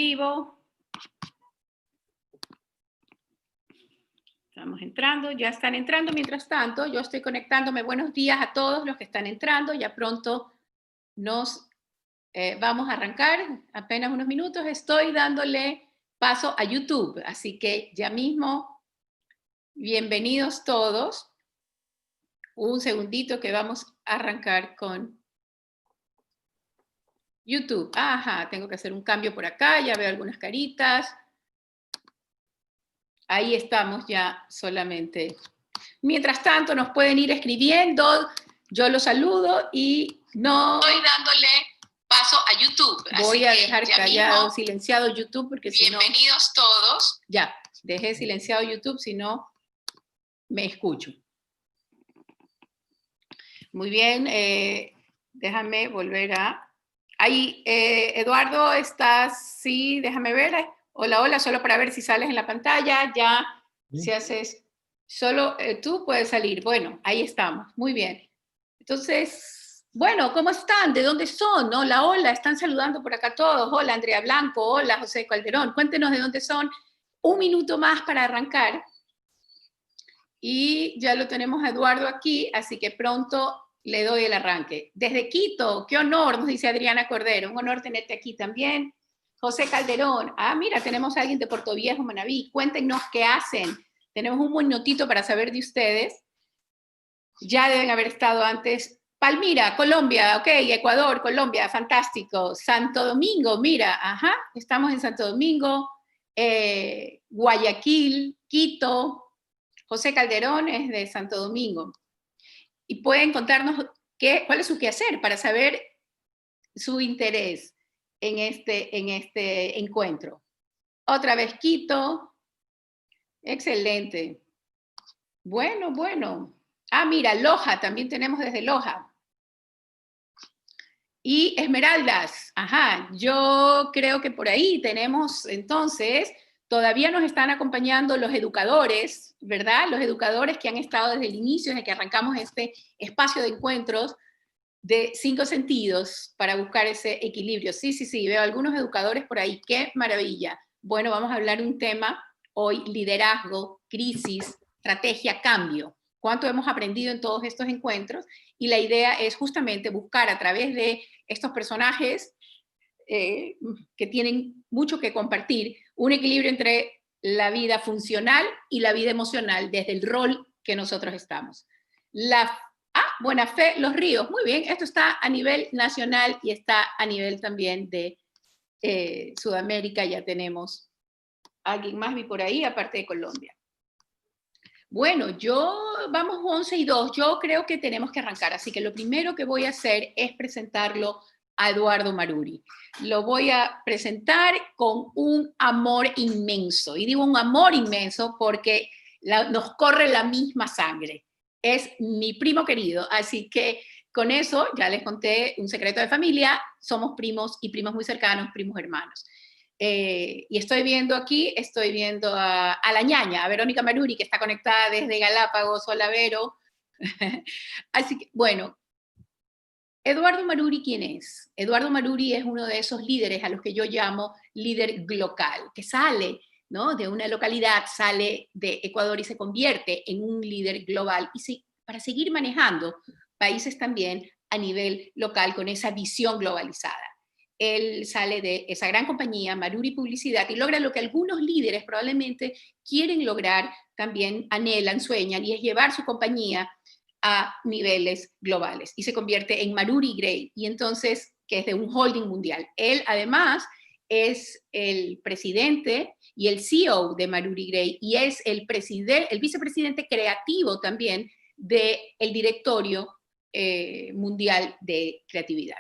vivo. Estamos entrando, ya están entrando. Mientras tanto, yo estoy conectándome. Buenos días a todos los que están entrando. Ya pronto nos vamos a arrancar. Apenas unos minutos. Estoy dándole paso a YouTube. Así que ya mismo, bienvenidos todos. Un segundito que vamos a arrancar con YouTube. Ajá, tengo que hacer un cambio por acá. Ya veo algunas caritas. Ahí estamos ya solamente. Mientras tanto, nos pueden ir escribiendo. Yo los saludo y no... Estoy dándole paso a YouTube. Voy a dejar callado, silenciado YouTube, porque si no... Bienvenidos todos. Ya, dejé silenciado YouTube, si no, me escucho. Muy bien, déjame volver a... Ahí, Eduardo, ¿estás? Sí, déjame ver. Hola, hola, solo para ver si sales en la pantalla. Ya, bien. Si haces... Solo tú puedes salir. Bueno, ahí estamos. Muy bien. Entonces, bueno, ¿cómo están? ¿De dónde son? Hola, hola, están saludando por acá todos. Hola, Andrea Blanco. Hola, José Calderón. Cuéntenos de dónde son. Un minuto más para arrancar. Y ya lo tenemos a Eduardo aquí, así que pronto le doy el arranque. Desde Quito, qué honor, nos dice Adriana Cordero. Un honor tenerte aquí también. José Calderón. Ah, mira, tenemos a alguien de Puerto Viejo, Manabí. Cuéntenos qué hacen. Tenemos un minutito para saber de ustedes. Ya deben haber estado antes. Palmira, Colombia, ok, Ecuador, Colombia, fantástico. Santo Domingo, mira, ajá, estamos en Santo Domingo. Guayaquil, Quito. José Calderón es de Santo Domingo. Y pueden contarnos cuál es su quehacer para saber su interés en este encuentro. Otra vez Quito. Excelente. Bueno, bueno. Ah, mira, Loja, también tenemos desde Loja. Y Esmeraldas, ajá, yo creo que por ahí tenemos, entonces, todavía nos están acompañando los educadores, ¿verdad? Los educadores que han estado desde el inicio, desde que arrancamos este espacio de encuentros de 5 sentidos para buscar ese equilibrio. Sí, sí, sí, veo algunos educadores por ahí, qué maravilla. Bueno, vamos a hablar de un tema hoy, liderazgo, crisis, estrategia, cambio. ¿Cuánto hemos aprendido en todos estos encuentros? Y la idea es justamente buscar a través de estos personajes que tienen mucho que compartir, un equilibrio entre la vida funcional y la vida emocional desde el rol que nosotros estamos. Buena Fe, Los Ríos, muy bien, esto está a nivel nacional y está a nivel también de Sudamérica, ya tenemos alguien más vi por ahí, aparte de Colombia. Bueno, vamos 11 y 2, yo creo que tenemos que arrancar, así que lo primero que voy a hacer es presentarlo a Eduardo Maruri. Lo voy a presentar con un amor inmenso, y digo un amor inmenso porque nos corre la misma sangre. Es mi primo querido, así que con eso ya les conté un secreto de familia, somos primos y primos muy cercanos, primos hermanos. Y estoy viendo a la ñaña, a Verónica Maruri, que está conectada desde Galápagos. Hola, Vero. Así que, bueno, Eduardo Maruri, ¿quién es? Eduardo Maruri es uno de esos líderes a los que yo llamo líder local, que sale, ¿no?, de una localidad, sale de Ecuador y se convierte en un líder global, y para seguir manejando países también a nivel local con esa visión globalizada. Él sale de esa gran compañía, Maruri Publicidad, y logra lo que algunos líderes probablemente quieren lograr, también anhelan, sueñan, y es llevar su compañía a niveles globales, y se convierte en Maruri Gray, y entonces, que es de un holding mundial. Él, además, es el presidente y el CEO de Maruri Gray, y es el vicepresidente creativo también del directorio mundial de creatividad.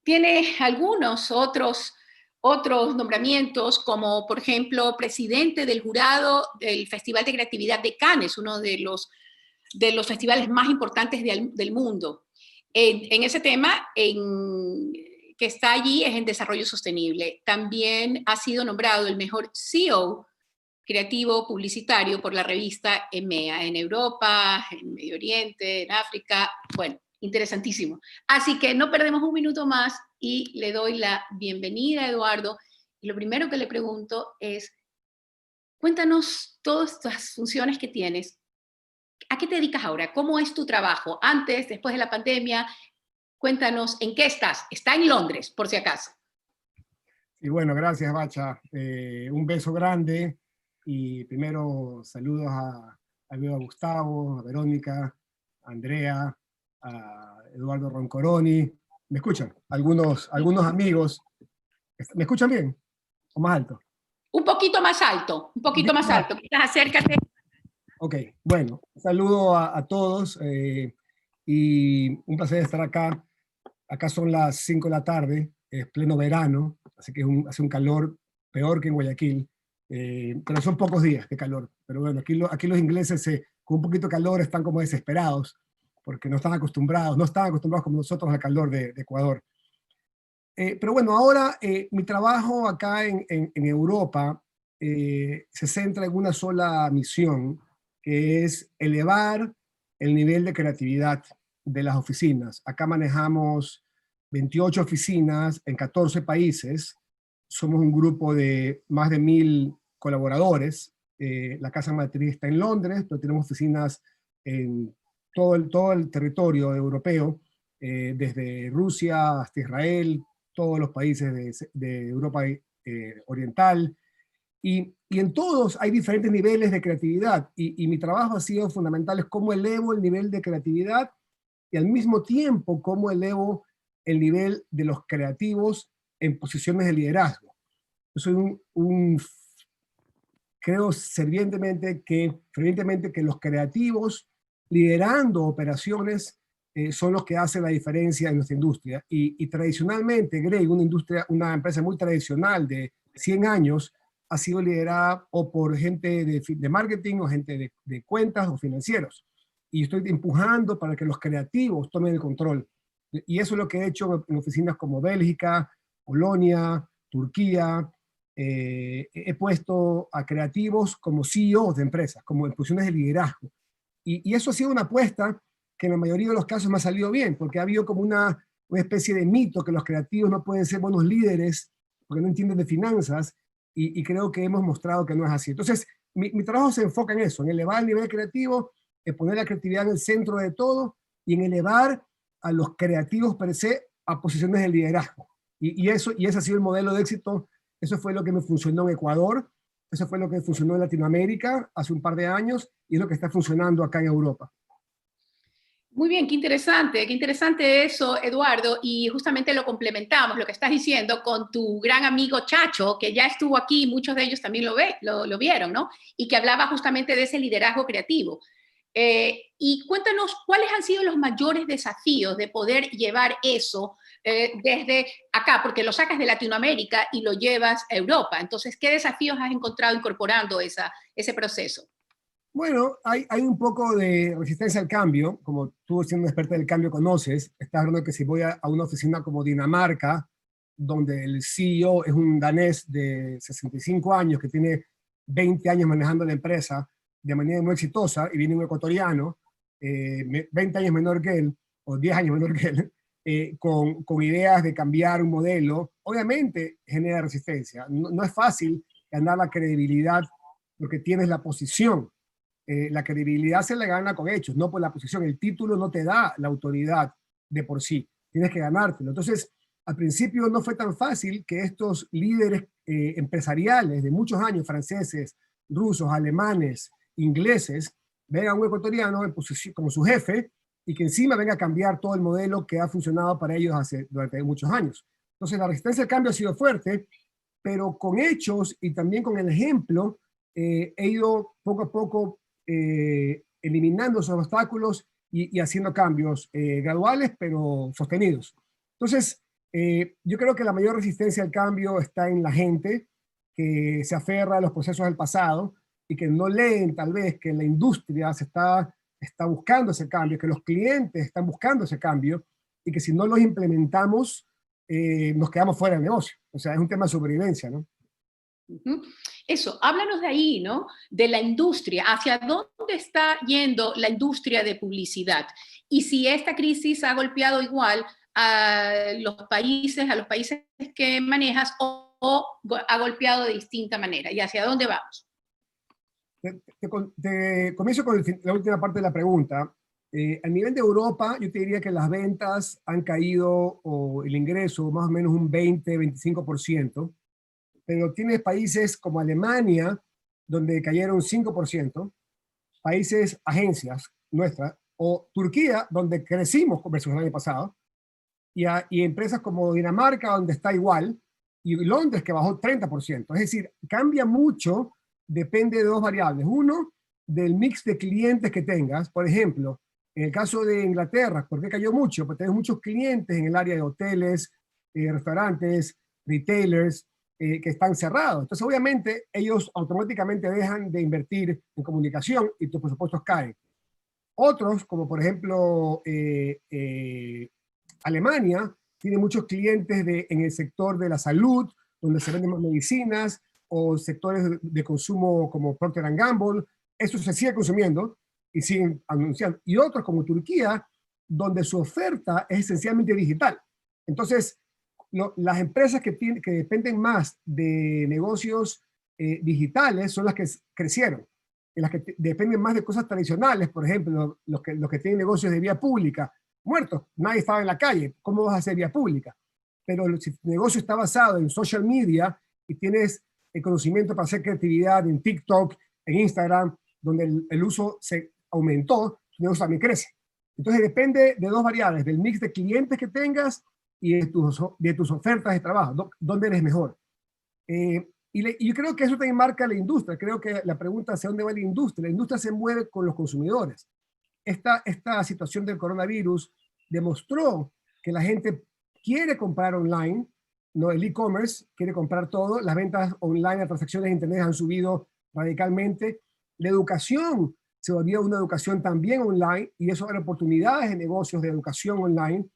Tiene algunos otros nombramientos, como por ejemplo presidente del jurado del Festival de Creatividad de Cannes, uno de los festivales más importantes del mundo. En ese tema que está allí es en desarrollo sostenible. También ha sido nombrado el mejor CEO creativo publicitario por la revista EMEA, en Europa, en Medio Oriente, en África. Bueno, interesantísimo. Así que no perdemos un minuto más y le doy la bienvenida a Eduardo. Y lo primero que le pregunto es, cuéntanos todas estas funciones que tienes. ¿A qué te dedicas ahora? ¿Cómo es tu trabajo? Antes, después de la pandemia, cuéntanos en qué estás. Está en Londres, por si acaso. Y bueno, gracias, Bacha. Un beso grande y primero saludos a Gustavo, a Verónica, a Andrea, a Eduardo Roncoroni. ¿Me escuchan? Algunos amigos. ¿Me escuchan bien? ¿O más alto? Un poquito más alto, un poquito más alto. Quizás acércate. Ok, bueno, saludo a todos y un placer estar acá. Acá son las 5 de la tarde, es pleno verano, así que hace un calor peor que en Guayaquil, pero son pocos días de calor. Pero bueno, aquí los ingleses con un poquito de calor están como desesperados, porque no están acostumbrados como nosotros al calor de Ecuador. Pero bueno, ahora mi trabajo acá en Europa se centra en una sola misión, que es elevar el nivel de creatividad de las oficinas. Acá manejamos 28 oficinas en 14 países. Somos un grupo de más de 1.000 colaboradores. La casa matriz está en Londres, pero tenemos oficinas en todo el territorio europeo, desde Rusia hasta Israel, todos los países de Europa Oriental, y en todos hay diferentes niveles de creatividad, y mi trabajo ha sido fundamental, es cómo elevo el nivel de creatividad y al mismo tiempo cómo elevo el nivel de los creativos en posiciones de liderazgo. Yo soy creo fervientemente que los creativos liderando operaciones son los que hacen la diferencia en nuestra industria. Y tradicionalmente, Greg, una empresa muy tradicional de 100 años, ha sido liderada o por gente de marketing o gente de cuentas o financieros. Y estoy empujando para que los creativos tomen el control. Y eso es lo que he hecho en oficinas como Bélgica, Polonia, Turquía. He puesto a creativos como CEOs de empresas, como en posiciones de liderazgo. Y eso ha sido una apuesta que en la mayoría de los casos me ha salido bien, porque ha habido como una especie de mito que los creativos no pueden ser buenos líderes porque no entienden de finanzas, y creo que hemos mostrado que no es así. Entonces, mi trabajo se enfoca en eso, en elevar el nivel creativo, en poner la creatividad en el centro de todo y en elevar a los creativos per se a posiciones de liderazgo. Y ese ha sido el modelo de éxito. Eso fue lo que me funcionó en Ecuador, eso fue lo que funcionó en Latinoamérica hace un par de años y es lo que está funcionando acá en Europa. Muy bien, qué interesante eso, Eduardo, y justamente lo complementamos, lo que estás diciendo, con tu gran amigo Chacho, que ya estuvo aquí, muchos de ellos también lo vieron, ¿no? Y que hablaba justamente de ese liderazgo creativo. Y cuéntanos, ¿cuáles han sido los mayores desafíos de poder llevar eso desde acá? Porque lo sacas de Latinoamérica y lo llevas a Europa. Entonces, ¿qué desafíos has encontrado incorporando ese proceso? Bueno, hay un poco de resistencia al cambio, como tú siendo experta del cambio conoces. Estás hablando que si voy a una oficina como Dinamarca, donde el CEO es un danés de 65 años que tiene 20 años manejando la empresa de manera muy exitosa, y viene un ecuatoriano, 20 años menor que él, o 10 años menor que él, con ideas de cambiar un modelo, obviamente genera resistencia. No es fácil ganar la credibilidad porque tienes la posición. La credibilidad se le gana con hechos, no por la posición. El título no te da la autoridad de por sí, tienes que ganártelo. Entonces, al principio no fue tan fácil que estos líderes empresariales de muchos años, franceses, rusos, alemanes, ingleses, vean a un ecuatoriano como su jefe y que encima venga a cambiar todo el modelo que ha funcionado para ellos durante muchos años. Entonces, la resistencia al cambio ha sido fuerte, pero con hechos y también con el ejemplo, he ido poco a poco eliminando esos obstáculos y haciendo cambios graduales pero sostenidos. Entonces, yo creo que la mayor resistencia al cambio está en la gente que se aferra a los procesos del pasado y que no leen tal vez que la industria está buscando ese cambio, que los clientes están buscando ese cambio y que si no los implementamos nos quedamos fuera del negocio. O sea, es un tema de sobrevivencia, ¿no? Eso, háblanos de ahí, ¿no? De la industria, ¿hacia dónde está yendo la industria de publicidad? Y si esta crisis ha golpeado igual a los países que manejas, o ha golpeado de distinta manera? ¿Y hacia dónde vamos? Comienzo con la última parte de la pregunta. A nivel de Europa, yo te diría que las ventas han caído, o el ingreso, más o menos un 20-25%, pero tienes países como Alemania, donde cayeron 5%, países, agencias nuestras, o Turquía, donde crecimos versus el año pasado, y empresas como Dinamarca, donde está igual, y Londres, que bajó 30%. Es decir, cambia mucho, depende de dos variables. Uno, del mix de clientes que tengas. Por ejemplo, en el caso de Inglaterra, ¿por qué cayó mucho? Porque tenés muchos clientes en el área de hoteles, restaurantes, retailers, que están cerrados. Entonces, obviamente, ellos automáticamente dejan de invertir en comunicación y tus presupuestos caen. Otros, como por ejemplo Alemania, tiene muchos clientes en el sector de la salud, donde se venden más medicinas, o sectores de consumo como Procter & Gamble. Eso se sigue consumiendo y siguen anunciando. Y otros como Turquía, donde su oferta es esencialmente digital. Entonces, las empresas que dependen más de negocios digitales son las que crecieron. Y las que dependen más de cosas tradicionales, por ejemplo, los que tienen negocios de vía pública, muertos, nadie estaba en la calle, ¿cómo vas a hacer vía pública? Pero si tu negocio está basado en social media y tienes el conocimiento para hacer creatividad en TikTok, en Instagram, donde el uso se aumentó, tu negocio también crece. Entonces depende de dos variables, del mix de clientes que tengas y de tus ofertas de trabajo, dónde eres mejor. Y yo creo que eso también marca la industria. Creo que la pregunta hacia dónde va la industria se mueve con los consumidores. Esta situación del coronavirus demostró que la gente quiere comprar online, ¿no? El e-commerce quiere comprar todo, las ventas online, las transacciones de internet han subido radicalmente, la educación se volvió una educación también online y eso abre oportunidades de negocios de educación online.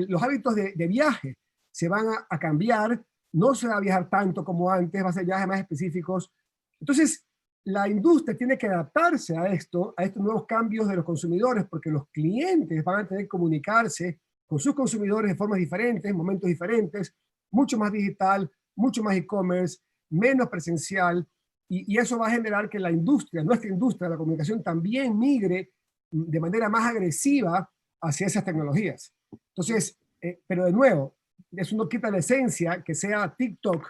Los hábitos de viaje se van a cambiar, no se va a viajar tanto como antes, va a ser viajes más específicos. Entonces, la industria tiene que adaptarse a estos nuevos cambios de los consumidores, porque los clientes van a tener que comunicarse con sus consumidores de formas diferentes, momentos diferentes, mucho más digital, mucho más e-commerce, menos presencial, y eso va a generar que la industria, nuestra industria de la comunicación, también migre de manera más agresiva hacia esas tecnologías. Entonces, pero de nuevo, eso no quita la esencia, que sea TikTok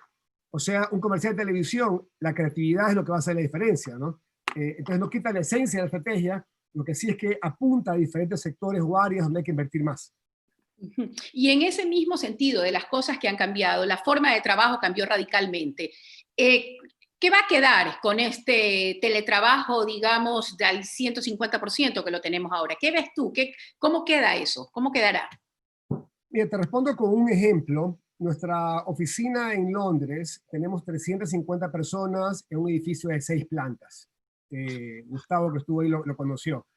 o sea un comercial de televisión, la creatividad es lo que va a hacer la diferencia, ¿no? Entonces no quita la esencia de la estrategia, lo que sí es que apunta a diferentes sectores o áreas donde hay que invertir más. Y en ese mismo sentido de las cosas que han cambiado, la forma de trabajo cambió radicalmente. ¿Qué va a quedar con este teletrabajo, digamos, del 150% que lo tenemos ahora? ¿Qué ves tú? ¿Cómo queda eso? ¿Cómo quedará? Mira, te respondo con un ejemplo. Nuestra oficina en Londres, tenemos 350 personas en un edificio de 6 plantas. Gustavo, que estuvo ahí, lo conoció.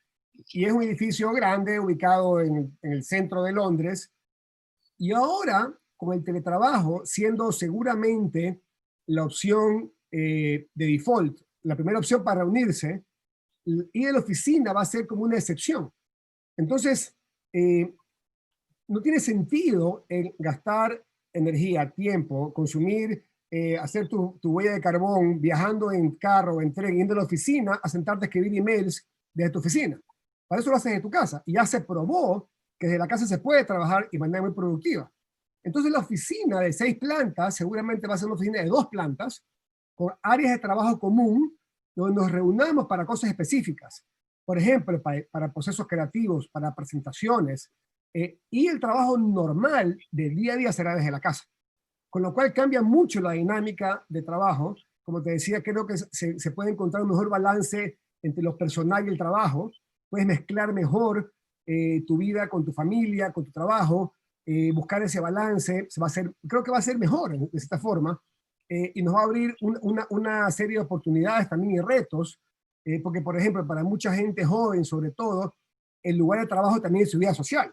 Y es un edificio grande, ubicado en el centro de Londres. Y ahora, con el teletrabajo, siendo seguramente la opción de default, la primera opción para reunirse, ir a la oficina va a ser como una excepción. Entonces, no tiene sentido en gastar energía, tiempo, consumir, hacer tu huella de carbón, viajando en carro, en tren, yendo a la oficina, a sentarte a escribir emails desde tu oficina. Para eso lo haces en tu casa. Y ya se probó que desde la casa se puede trabajar y de manera muy productiva. Entonces la oficina de 6 plantas seguramente va a ser una oficina de 2 plantas, con áreas de trabajo común, donde nos reunamos para cosas específicas. Por ejemplo, para procesos creativos, para presentaciones, y el trabajo normal del día a día será desde la casa. Con lo cual cambia mucho la dinámica de trabajo. Como te decía, creo que se puede encontrar un mejor balance entre lo personal y el trabajo. Puedes mezclar mejor tu vida con tu familia, con tu trabajo, buscar ese balance. Creo que va a ser mejor de esta forma, y nos va a abrir una serie de oportunidades también y retos, porque, por ejemplo, para mucha gente joven, sobre todo, el lugar de trabajo también es su vida social,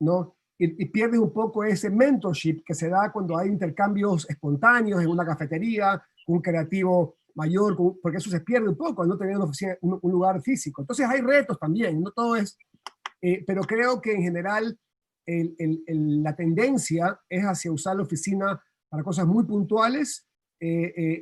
¿no? Y pierdes un poco ese mentorship que se da cuando hay intercambios espontáneos en una cafetería, un creativo mayor, porque eso se pierde un poco al no tener un lugar físico. Entonces hay retos también, no todo es, pero creo que en general la tendencia es hacia usar la oficina para cosas muy puntuales,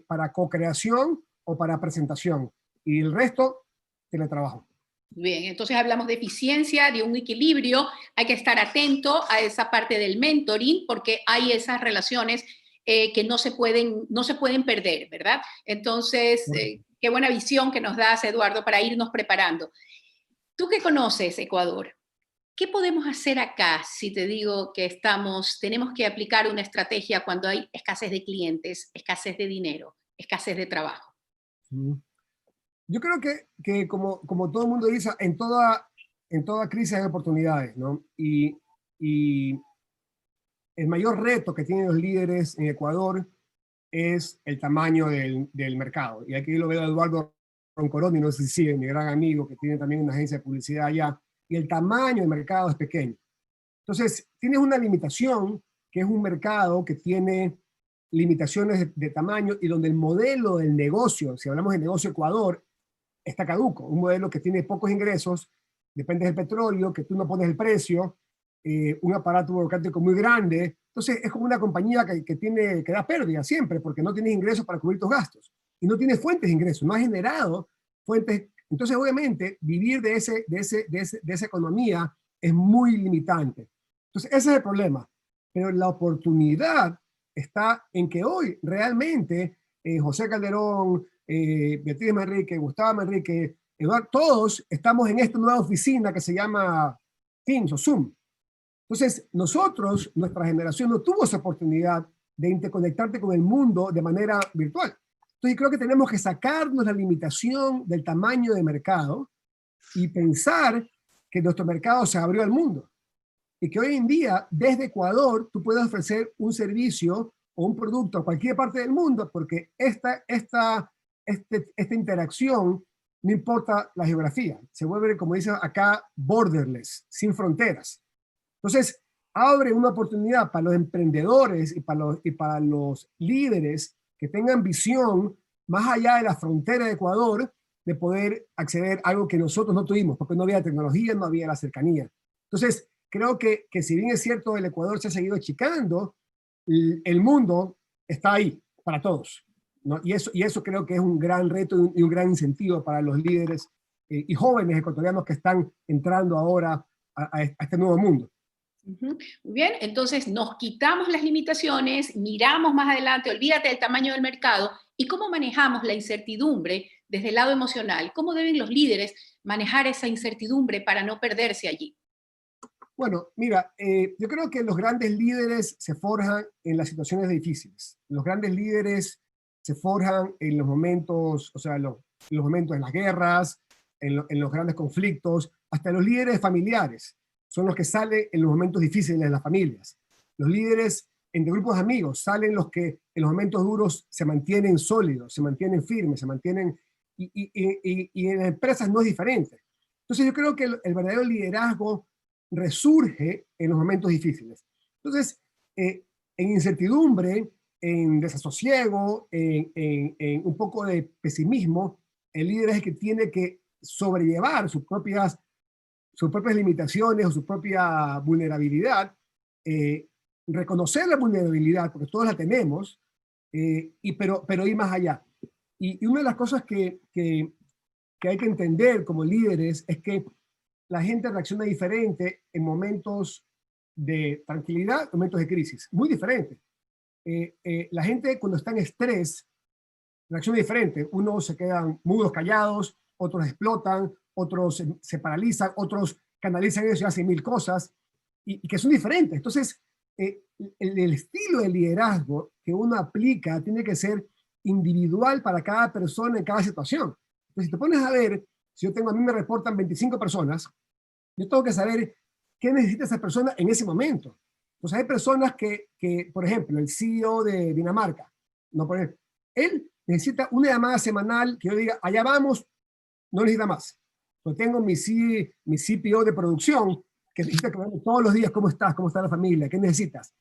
para co-creación o para presentación. Y el resto, teletrabajo. Bien, entonces hablamos de eficiencia, de un equilibrio, hay que estar atento a esa parte del mentoring porque hay esas relaciones que no se pueden perder, ¿verdad? Entonces, qué buena visión que nos das, Eduardo, para irnos preparando. Tú que conoces Ecuador, ¿qué podemos hacer acá si te digo que tenemos que aplicar una estrategia cuando hay escasez de clientes, escasez de dinero, escasez de trabajo? Yo creo que como todo el mundo dice, en toda crisis hay oportunidades, ¿no? Y el mayor reto que tienen los líderes en Ecuador es el tamaño del mercado. Y aquí lo veo a Eduardo Roncoroni, no sé si sigue, mi gran amigo, que tiene también una agencia de publicidad allá, y el tamaño del mercado es pequeño. Entonces, tienes una limitación, que es un mercado que tiene limitaciones de tamaño y donde el modelo del negocio, si hablamos de negocio Ecuador, está caduco. Un modelo que tiene pocos ingresos, depende del petróleo, que tú no pones el precio, un aparato burocrático muy grande. Entonces, es como una compañía que da pérdida siempre, porque no tienes ingresos para cubrir tus gastos. Y no tienes fuentes de ingresos, no has generado fuentes. Entonces, obviamente, vivir de esa economía es muy limitante. Entonces, ese es el problema. Pero la oportunidad está en que hoy realmente José Calderón, Beatriz Manrique, Gustavo Manrique, Eduardo, todos estamos en esta nueva oficina que se llama Teams o Zoom. Entonces, nuestra generación no tuvo esa oportunidad de interconectarte con el mundo de manera virtual. Entonces, creo que tenemos que sacarnos la limitación del tamaño de mercado y pensar que nuestro mercado se abrió al mundo. Y que hoy en día, desde Ecuador, tú puedes ofrecer un servicio o un producto a cualquier parte del mundo, porque esta interacción no importa la geografía, se vuelve, como dicen acá, borderless, sin fronteras. Entonces, abre una oportunidad para los emprendedores y para los líderes que tengan visión más allá de la frontera de Ecuador, de poder acceder a algo que nosotros no tuvimos, porque no había tecnología, no había la cercanía. Entonces, creo que si bien es cierto, el Ecuador se ha seguido achicando, el mundo está ahí para todos, ¿no? Y eso creo que es un gran reto y un gran incentivo para los líderes y jóvenes ecuatorianos que están entrando ahora a este nuevo mundo. Muy bien, entonces nos quitamos las limitaciones, miramos más adelante, olvídate del tamaño del mercado y cómo manejamos la incertidumbre desde el lado emocional. ¿Cómo deben los líderes manejar esa incertidumbre para no perderse allí? Bueno, mira, yo creo que los grandes líderes se forjan en las situaciones difíciles. Los grandes líderes se forjan en los momentos, o sea, los momentos en las guerras, en los grandes conflictos, hasta los líderes familiares son los que salen en los momentos difíciles de las familias. Los líderes entre grupos de amigos salen los que en los momentos duros se mantienen sólidos, se mantienen firmes, se mantienen, y en empresas no es diferente. Entonces yo creo que el verdadero liderazgo resurge en los momentos difíciles. Entonces, en incertidumbre, en desasosiego, en un poco de pesimismo, el líder es el que tiene que sobrellevar sus propias limitaciones o su propia vulnerabilidad, reconocer la vulnerabilidad, porque todos la tenemos, pero ir más allá. Y una de las cosas que hay que entender como líderes es que la gente reacciona diferente en momentos de tranquilidad, momentos de crisis, muy diferente. La gente cuando está en estrés reacciona diferente. Unos se quedan mudos, callados, otros explotan, otros se paralizan, otros canalizan eso y hacen mil cosas, y que son diferentes. Entonces, el estilo de liderazgo que uno aplica tiene que ser individual para cada persona en cada situación. Entonces, si te pones a ver, si a mí me reportan 25 personas, yo tengo que saber qué necesita esa persona en ese momento. Entonces hay personas que por ejemplo, el CEO de Dinamarca, no, por ejemplo, él necesita una llamada semanal que yo diga, allá vamos, no necesita más. Yo tengo mi CPO de producción que necesita que veamos todos los días cómo estás, cómo está la familia, qué necesitas.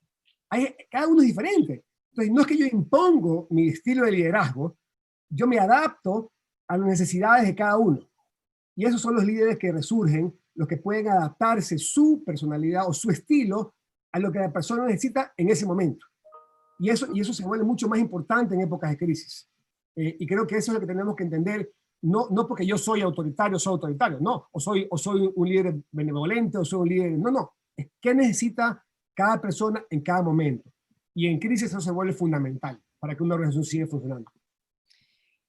Cada uno es diferente. Entonces no es que yo impongo mi estilo de liderazgo, yo me adapto a las necesidades de cada uno. Y esos son los líderes que resurgen, los que pueden adaptarse su personalidad o su estilo a lo que la persona necesita en ese momento. Y eso se vuelve mucho más importante en épocas de crisis. Y creo que eso es lo que tenemos que entender, no porque yo soy autoritario, no, o soy un líder benevolente, o soy un líder, no, es qué necesita cada persona en cada momento. Y en crisis eso se vuelve fundamental para que una organización siga funcionando.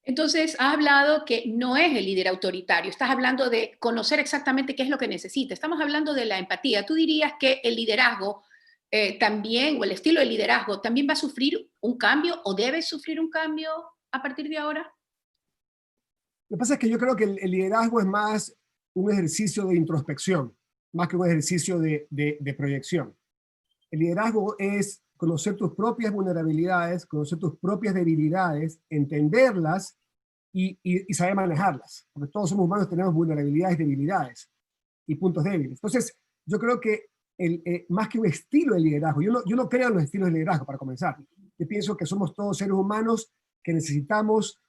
Entonces, has hablado que no es el líder autoritario, estás hablando de conocer exactamente qué es lo que necesita, estamos hablando de la empatía. ¿Tú dirías que el liderazgo también, o el estilo de liderazgo, también va a sufrir un cambio o debe sufrir un cambio a partir de ahora? Lo que pasa es que yo creo que el liderazgo es más un ejercicio de introspección, más que un ejercicio de proyección. El liderazgo es conocer tus propias vulnerabilidades, conocer tus propias debilidades, entenderlas y saber manejarlas. Porque todos somos humanos, tenemos vulnerabilidades, debilidades y puntos débiles. Entonces, yo creo que más que un estilo de liderazgo, yo no creo en los estilos de liderazgo, para comenzar. Yo pienso que somos todos seres humanos que necesitamos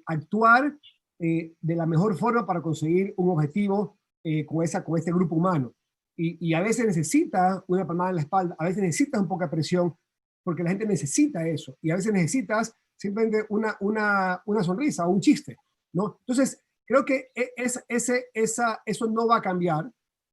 actuar de la mejor forma para conseguir un objetivo con este grupo humano. Y a veces necesita una palmada en la espalda, a veces necesitas un poco de presión, porque la gente necesita eso, y a veces necesitas simplemente una sonrisa o un chiste, ¿no? Entonces, creo que eso no va a cambiar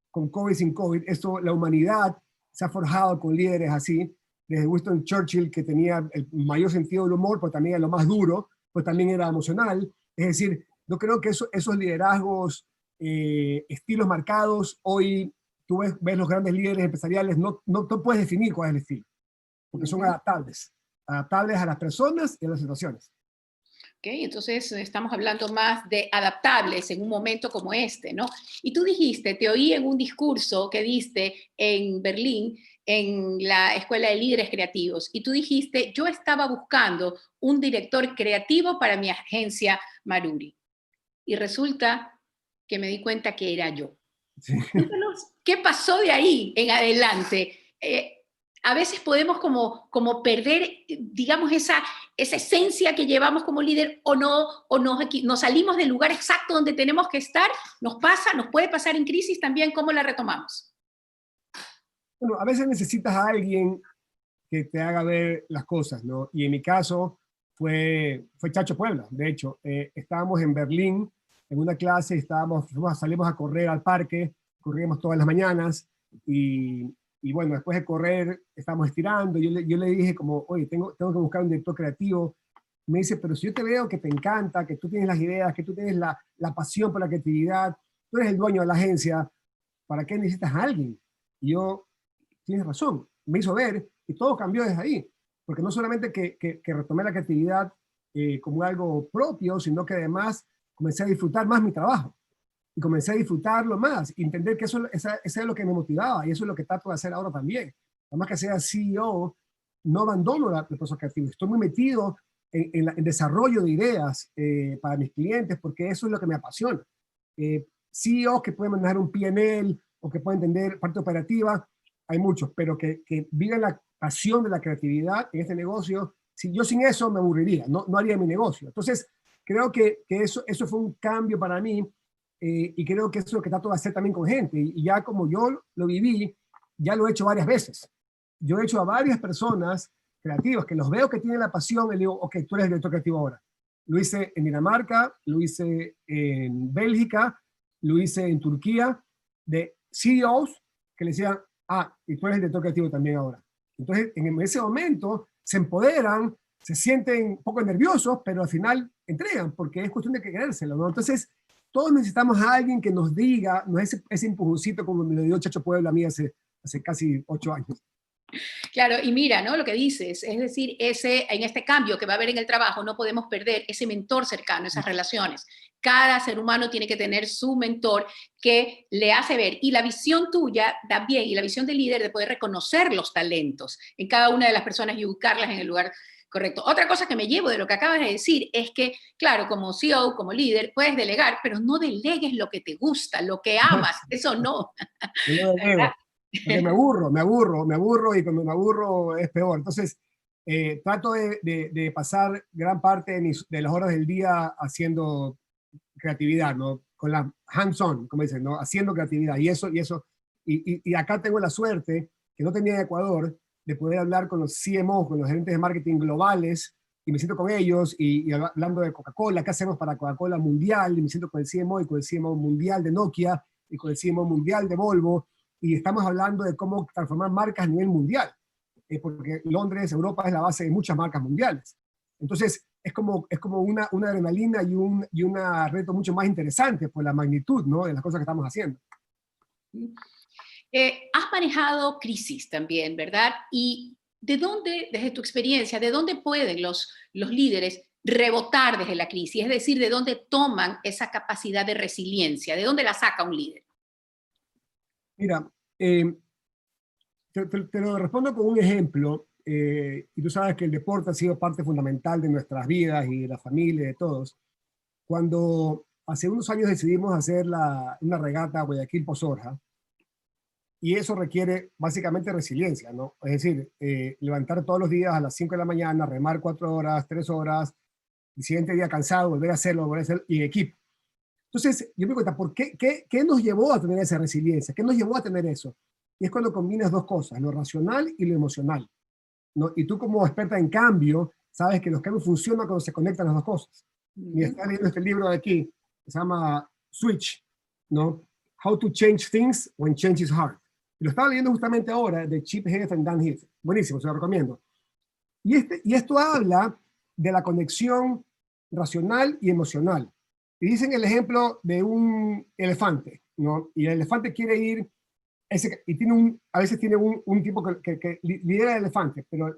con COVID, sin COVID. La humanidad se ha forjado con líderes así, desde Winston Churchill, que tenía el mayor sentido del humor, pero también era lo más duro, pues también era emocional. Es decir, yo creo que esos liderazgos, estilos marcados, hoy tú ves los grandes líderes empresariales, no puedes definir cuál es el estilo, porque son adaptables a las personas y a las situaciones. Okay, entonces estamos hablando más de adaptables en un momento como este, ¿no? Y tú dijiste, te oí en un discurso que diste en Berlín, en la Escuela de Líderes Creativos, y tú dijiste, yo estaba buscando un director creativo para mi agencia Maruri. Y resulta que me di cuenta que era yo. Sí. Cuéntanos, ¿qué pasó de ahí en adelante? A veces podemos como perder, digamos, esa esencia que llevamos como líder, o nos salimos del lugar exacto donde tenemos que estar. Nos puede pasar en crisis también. ¿Cómo la retomamos? Bueno, a veces necesitas a alguien que te haga ver las cosas, ¿no? Y en mi caso fue Chacho Puebla. De hecho, estábamos en Berlín en una clase, salimos a correr al parque, corríamos todas las mañanas, y bueno, después de correr, estábamos estirando, yo le dije como, oye, tengo que buscar un director creativo. Me dice, pero si yo te veo que te encanta, que tú tienes las ideas, que tú tienes la pasión por la creatividad, tú eres el dueño de la agencia, ¿para qué necesitas a alguien? Y yo, tienes razón, me hizo ver, y todo cambió desde ahí, porque no solamente que retomé la creatividad como algo propio, sino que además comencé a disfrutar más mi trabajo. Y comencé a disfrutarlo más, y entender que eso es lo que me motivaba, y eso es lo que trato de hacer ahora también. Además que sea CEO, no abandono el proceso creativo. Estoy muy metido en desarrollo de ideas para mis clientes, porque eso es lo que me apasiona. CEOs que pueden manejar un P&L o que pueden entender parte operativa, hay muchos, pero que vivan la pasión de la creatividad en este negocio. Si yo sin eso me aburriría, no haría mi negocio. Entonces, creo que eso fue un cambio para mí. Y creo que eso es lo que trato de hacer también con gente. Y ya como yo lo viví, ya lo he hecho varias veces. Yo he hecho a varias personas creativas que los veo que tienen la pasión y le digo, ok, tú eres el director creativo ahora. Lo hice en Dinamarca, lo hice en Bélgica, lo hice en Turquía, de CEOs que le decían, y tú eres el director creativo también ahora. Entonces, en ese momento se empoderan, se sienten un poco nerviosos, pero al final entregan, porque es cuestión de querérselo, ¿no? Entonces, todos necesitamos a alguien que nos diga, no es ese empujoncito como me lo dio Chacho Puebla a mí hace casi 8 años. Claro, y mira, ¿no? Lo que dices, es decir, en este cambio que va a haber en el trabajo, no podemos perder ese mentor cercano, esas relaciones. Cada ser humano tiene que tener su mentor que le hace ver, y la visión tuya también, y la visión del líder de poder reconocer los talentos en cada una de las personas y ubicarlas en el lugar correcto. Otra cosa que me llevo de lo que acabas de decir es que, claro, como CEO, como líder, puedes delegar, pero no delegues lo que te gusta, lo que amas, eso no. Yo delego, porque me aburro, y cuando me aburro es peor. Entonces, trato de pasar gran parte de las horas del día haciendo creatividad, ¿no? Con la hands-on, como dicen, ¿no? Haciendo creatividad. Y acá tengo la suerte que no tenía en Ecuador, de poder hablar con los CMOs, con los gerentes de marketing globales, y me siento con ellos, y hablando de Coca-Cola, ¿qué hacemos para Coca-Cola Mundial? Y me siento con el CMO y con el CMO Mundial de Nokia, y con el CMO Mundial de Volvo, y estamos hablando de cómo transformar marcas a nivel mundial, porque Londres, Europa es la base de muchas marcas mundiales. Entonces, es como una adrenalina y un reto mucho más interesante por la magnitud, ¿no?, de las cosas que estamos haciendo. Has manejado crisis también, ¿verdad? Y ¿de dónde, desde tu experiencia, de dónde pueden los líderes rebotar desde la crisis? Es decir, ¿de dónde toman esa capacidad de resiliencia? ¿De dónde la saca un líder? Mira, te lo respondo con un ejemplo, y tú sabes que el deporte ha sido parte fundamental de nuestras vidas y de la familia, de todos. Cuando hace unos años decidimos hacer una regata Guayaquil-Pozorja, y eso requiere básicamente resiliencia, ¿no? Es decir, levantar todos los días a las 5 de la mañana, remar 4 horas, 3 horas, el siguiente día cansado, volver a hacerlo, y en equipo. Entonces, yo me pregunto, ¿qué nos llevó a tener esa resiliencia? ¿Qué nos llevó a tener eso? Y es cuando combinas dos cosas, lo racional y lo emocional, ¿no? Y tú como experta en cambio, sabes que los cambios funcionan cuando se conectan las dos cosas. Y está leyendo este libro de aquí, que se llama Switch, ¿no? How to Change Things When Change is Hard. Y lo estaba leyendo justamente ahora de Chip Heath and Dan Heath. Buenísimo, se lo recomiendo. Y esto habla de la conexión racional y emocional. Y dicen el ejemplo de un elefante, ¿no? Y el elefante quiere ir, y a veces tiene un tipo que lidera el elefante, pero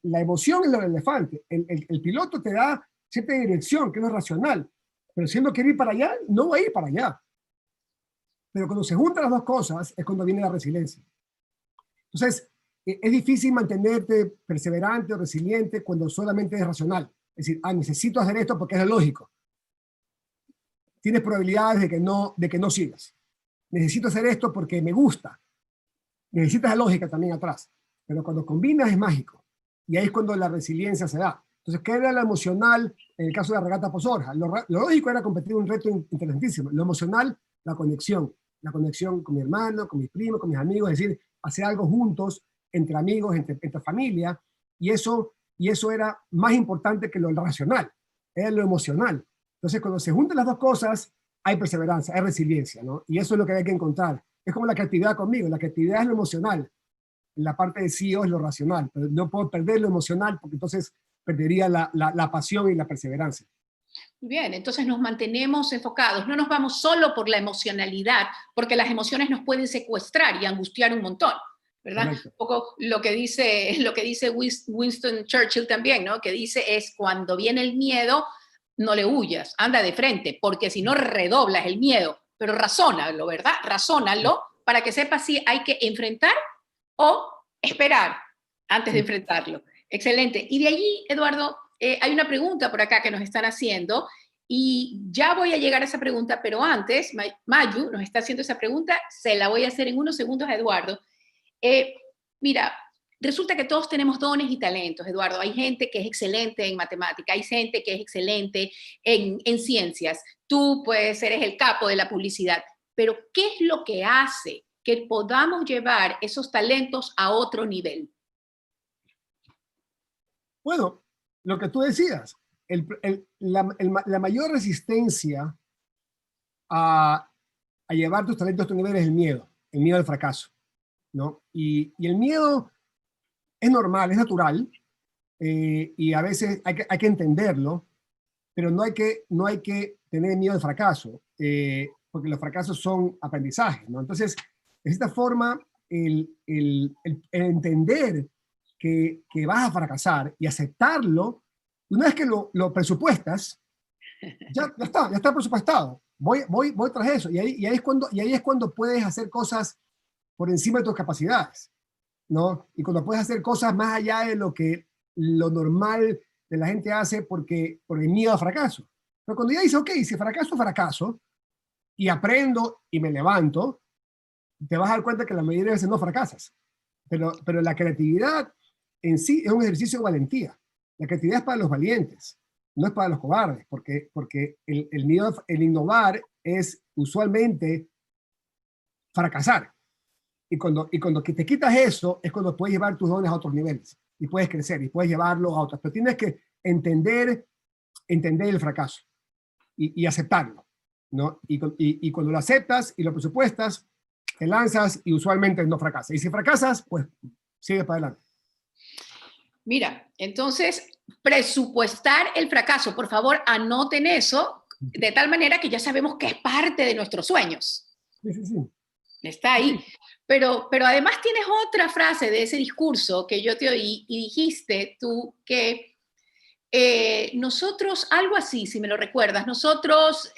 la emoción es lo del elefante. El piloto te da cierta dirección, que no es racional, pero si no quiere ir para allá, no va a ir para allá. Pero cuando se juntan las dos cosas es cuando viene la resiliencia. Entonces, es difícil mantenerte perseverante o resiliente cuando solamente es racional. Es decir, necesito hacer esto porque es lo lógico. Tienes probabilidades de que no sigas. Necesito hacer esto porque me gusta. Necesitas la lógica también atrás. Pero cuando combinas es mágico. Y ahí es cuando la resiliencia se da. Entonces, ¿qué era lo emocional en el caso de la regata Pozorja? Lo lógico era competir un reto interesantísimo. Lo emocional, la conexión. La conexión con mi hermano, con mis primos, con mis amigos. Es decir, hacer algo juntos, entre amigos, entre familia. Y eso era más importante que lo racional. Era lo emocional. Entonces, cuando se juntan las dos cosas, hay perseverancia, hay resiliencia, ¿no? Y eso es lo que hay que encontrar. Es como la creatividad conmigo. La creatividad es lo emocional. La parte de CEO es lo racional. Pero no puedo perder lo emocional porque entonces perdería la pasión y la perseverancia. Muy bien, entonces nos mantenemos enfocados. No nos vamos solo por la emocionalidad, porque las emociones nos pueden secuestrar y angustiar un montón, ¿verdad? Correcto. Un poco lo que dice Winston Churchill también, ¿no? Que dice es cuando viene el miedo, no le huyas, anda de frente, porque si no redoblas el miedo, pero razónalo, ¿verdad? Razónalo para que sepas si hay que enfrentar o esperar antes de enfrentarlo. Excelente. Y de allí, Eduardo, hay una pregunta por acá que nos están haciendo y ya voy a llegar a esa pregunta, pero antes, Mayu nos está haciendo esa pregunta, se la voy a hacer en unos segundos a Eduardo. Mira, resulta que todos tenemos dones y talentos, Eduardo. Hay gente que es excelente en matemática, hay gente que es excelente en ciencias. Tú, pues, eres el capo de la publicidad. Pero, ¿qué es lo que hace que podamos llevar esos talentos a otro nivel? Bueno, lo que tú decías, la mayor resistencia a llevar tus talentos a otro nivel es el miedo al fracaso, ¿no? Y el miedo es normal, es natural, y a veces hay que entenderlo, pero no hay que tener miedo al fracaso, porque los fracasos son aprendizajes, ¿no? Entonces, de esta forma, el entender que vas a fracasar y aceptarlo, una vez que lo presupuestas, ya está presupuestado. Voy tras eso. Y ahí es cuando puedes hacer cosas por encima de tus capacidades, ¿no? Y cuando puedes hacer cosas más allá de lo normal de la gente hace por el miedo al fracaso. Pero cuando ya dices, ok, si fracaso, fracaso, y aprendo y me levanto, te vas a dar cuenta que la mayoría de veces no fracasas. Pero la creatividad en sí es un ejercicio de valentía. La creatividad es para los valientes, no es para los cobardes, porque el miedo, el innovar es usualmente fracasar. y cuando que te quitas eso, es cuando puedes llevar tus dones a otros niveles, y puedes crecer, y puedes llevarlos a otros. Pero tienes que entender el fracaso, y aceptarlo, ¿no? Y cuando lo aceptas y lo presupuestas, te lanzas y usualmente no fracasas. Y si fracasas, pues sigues para adelante. Mira, entonces, presupuestar el fracaso, por favor, anoten eso, de tal manera que ya sabemos que es parte de nuestros sueños. Sí, sí, sí. Está ahí. Pero además tienes otra frase de ese discurso que yo te oí y dijiste tú que nosotros, algo así, si me lo recuerdas, nosotros,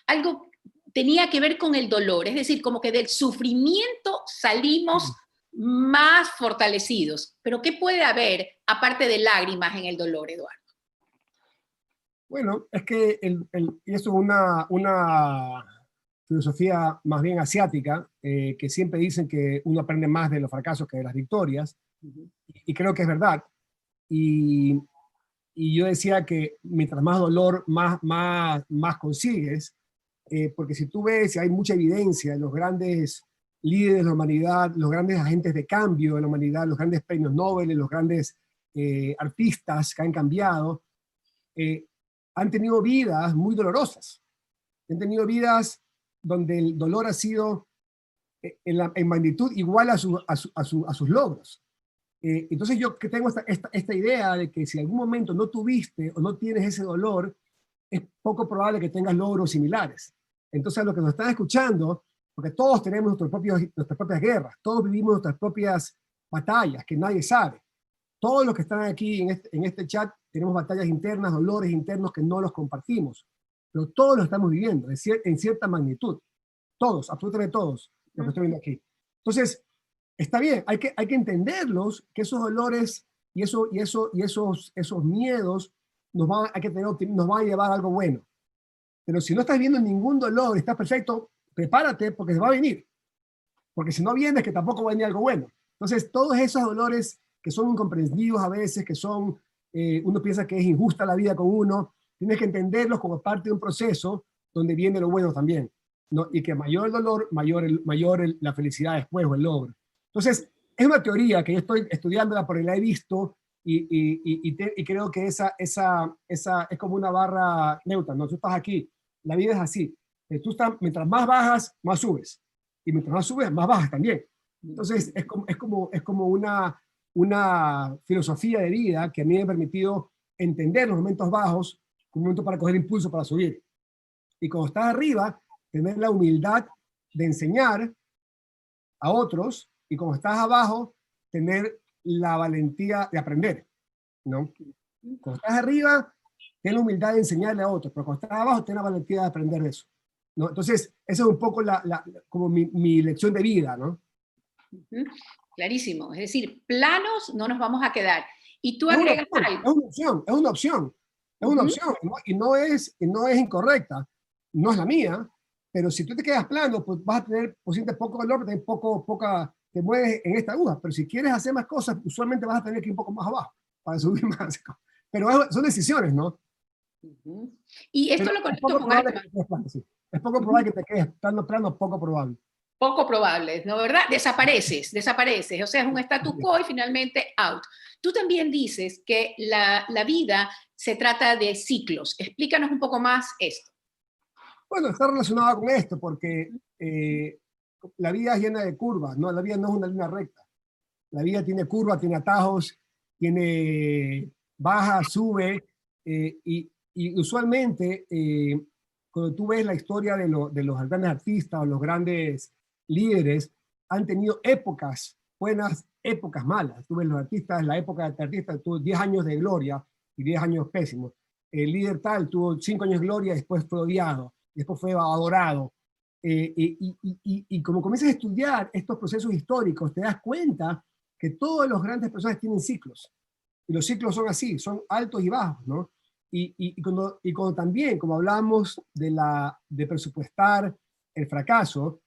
algo tenía que ver con el dolor, es decir, como que del sufrimiento salimos más fortalecidos. Pero ¿qué puede haber aparte de lágrimas en el dolor, Eduardo? Bueno, es que y eso es una filosofía más bien asiática, que siempre dicen que uno aprende más de los fracasos que de las victorias, y creo que es verdad. Y, y yo decía que mientras más dolor, más consigues, porque si tú ves, hay mucha evidencia en los grandes líderes de la humanidad, los grandes agentes de cambio de la humanidad, los grandes premios Nobel, los grandes artistas que han cambiado, han tenido vidas muy dolorosas. Han tenido vidas donde el dolor ha sido en magnitud igual a sus logros. Entonces yo que tengo esta idea de que si en algún momento no tuviste o no tienes ese dolor, es poco probable que tengas logros similares. Entonces a los que nos están escuchando, porque todos tenemos nuestras propias guerras, todos vivimos nuestras propias batallas que nadie sabe. Todos los que están aquí en este chat tenemos batallas internas, dolores internos que no los compartimos, pero todos los estamos viviendo en cierta magnitud. Todos, absolutamente todos, los que estoy viendo aquí. Entonces, está bien, hay que entenderlos, que esos dolores y esos miedos nos van a llevar a algo bueno. Pero si no estás viendo ningún dolor, estás perfecto, prepárate porque se va a venir. Porque si no viene, es que tampoco va a venir algo bueno. Entonces, todos esos dolores que son incomprendidos a veces, que son, uno piensa que es injusta la vida con uno, tienes que entenderlos como parte de un proceso donde viene lo bueno también, ¿no? Y que mayor el dolor, mayor la felicidad después o el logro. Entonces, es una teoría que yo estoy estudiándola porque la he visto y creo que esa es como una barra neutra, ¿no? Tú estás aquí, la vida es así. Mientras más bajas, más subes. Y mientras más subes, más bajas también. Entonces, es como una filosofía de vida que a mí me ha permitido entender los momentos bajos como un momento para coger impulso para subir. Y cuando estás arriba, tener la humildad de enseñar a otros, y cuando estás abajo, tener la valentía de aprender, ¿no? Cuando estás arriba, ten la humildad de enseñarle a otros, pero cuando estás abajo, ten la valentía de aprender de eso, ¿no? Entonces, esa es un poco como mi lección de vida, ¿no? Clarísimo, es decir, planos no nos vamos a quedar. Y tú Es una agregas opción, algo. es una opción, ¿no? Y no es incorrecta, no es la mía, pero si tú te quedas plano, pues vas a tener posiblemente poco valor, te mueves en esta aguja, pero si quieres hacer más cosas, usualmente vas a tener que ir un poco más abajo para subir más. Pero son decisiones, ¿no? Y esto Pero lo conecto con algo más. es poco probable que te quedes plano, poco probable. Poco probable, ¿no? ¿Verdad? Desapareces, o sea, es un status quo y finalmente out. Tú también dices que la vida se trata de ciclos. Explícanos un poco más esto. Bueno, está relacionado con esto, porque la vida es llena de curvas, ¿no? La vida no es una línea recta. La vida tiene curvas, tiene atajos, tiene baja, sube, y usualmente cuando tú ves la historia de los grandes artistas o los grandes líderes, han tenido épocas buenas, épocas malas. Tú ves los artistas, la época de artista tuvo 10 años de gloria y 10 años pésimos. El líder tal tuvo 5 años de gloria, después fue odiado, después fue adorado. Y como comienzas a estudiar estos procesos históricos, te das cuenta que todas las grandes personas tienen ciclos. Y los ciclos son así, son altos y bajos, ¿no? Y cuando también, como hablamos de presupuestar el fracaso,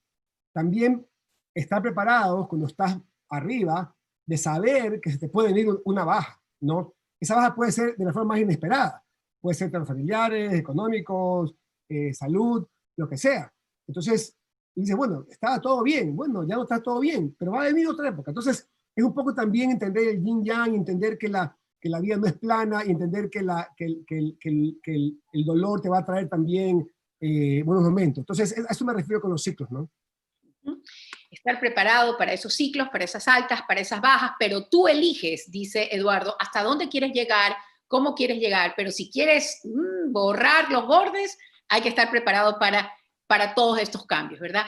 también estar preparados cuando estás arriba de saber que se te puede venir una baja, ¿no? Esa baja puede ser de la forma más inesperada. Puede ser temas familiares, económicos, salud, lo que sea. Entonces, Y dices, bueno, estaba todo bien, bueno, ya no está todo bien, pero va a venir otra época. Entonces, es un poco también entender el yin-yang, entender que la vida no es plana y entender que el dolor te va a traer también buenos momentos. Entonces, a eso me refiero con los ciclos, ¿no? Estar preparado para esos ciclos, para esas altas, para esas bajas, pero tú eliges, dice Eduardo, hasta dónde quieres llegar, cómo quieres llegar, pero si quieres borrar los bordes, hay que estar preparado para todos estos cambios, ¿verdad?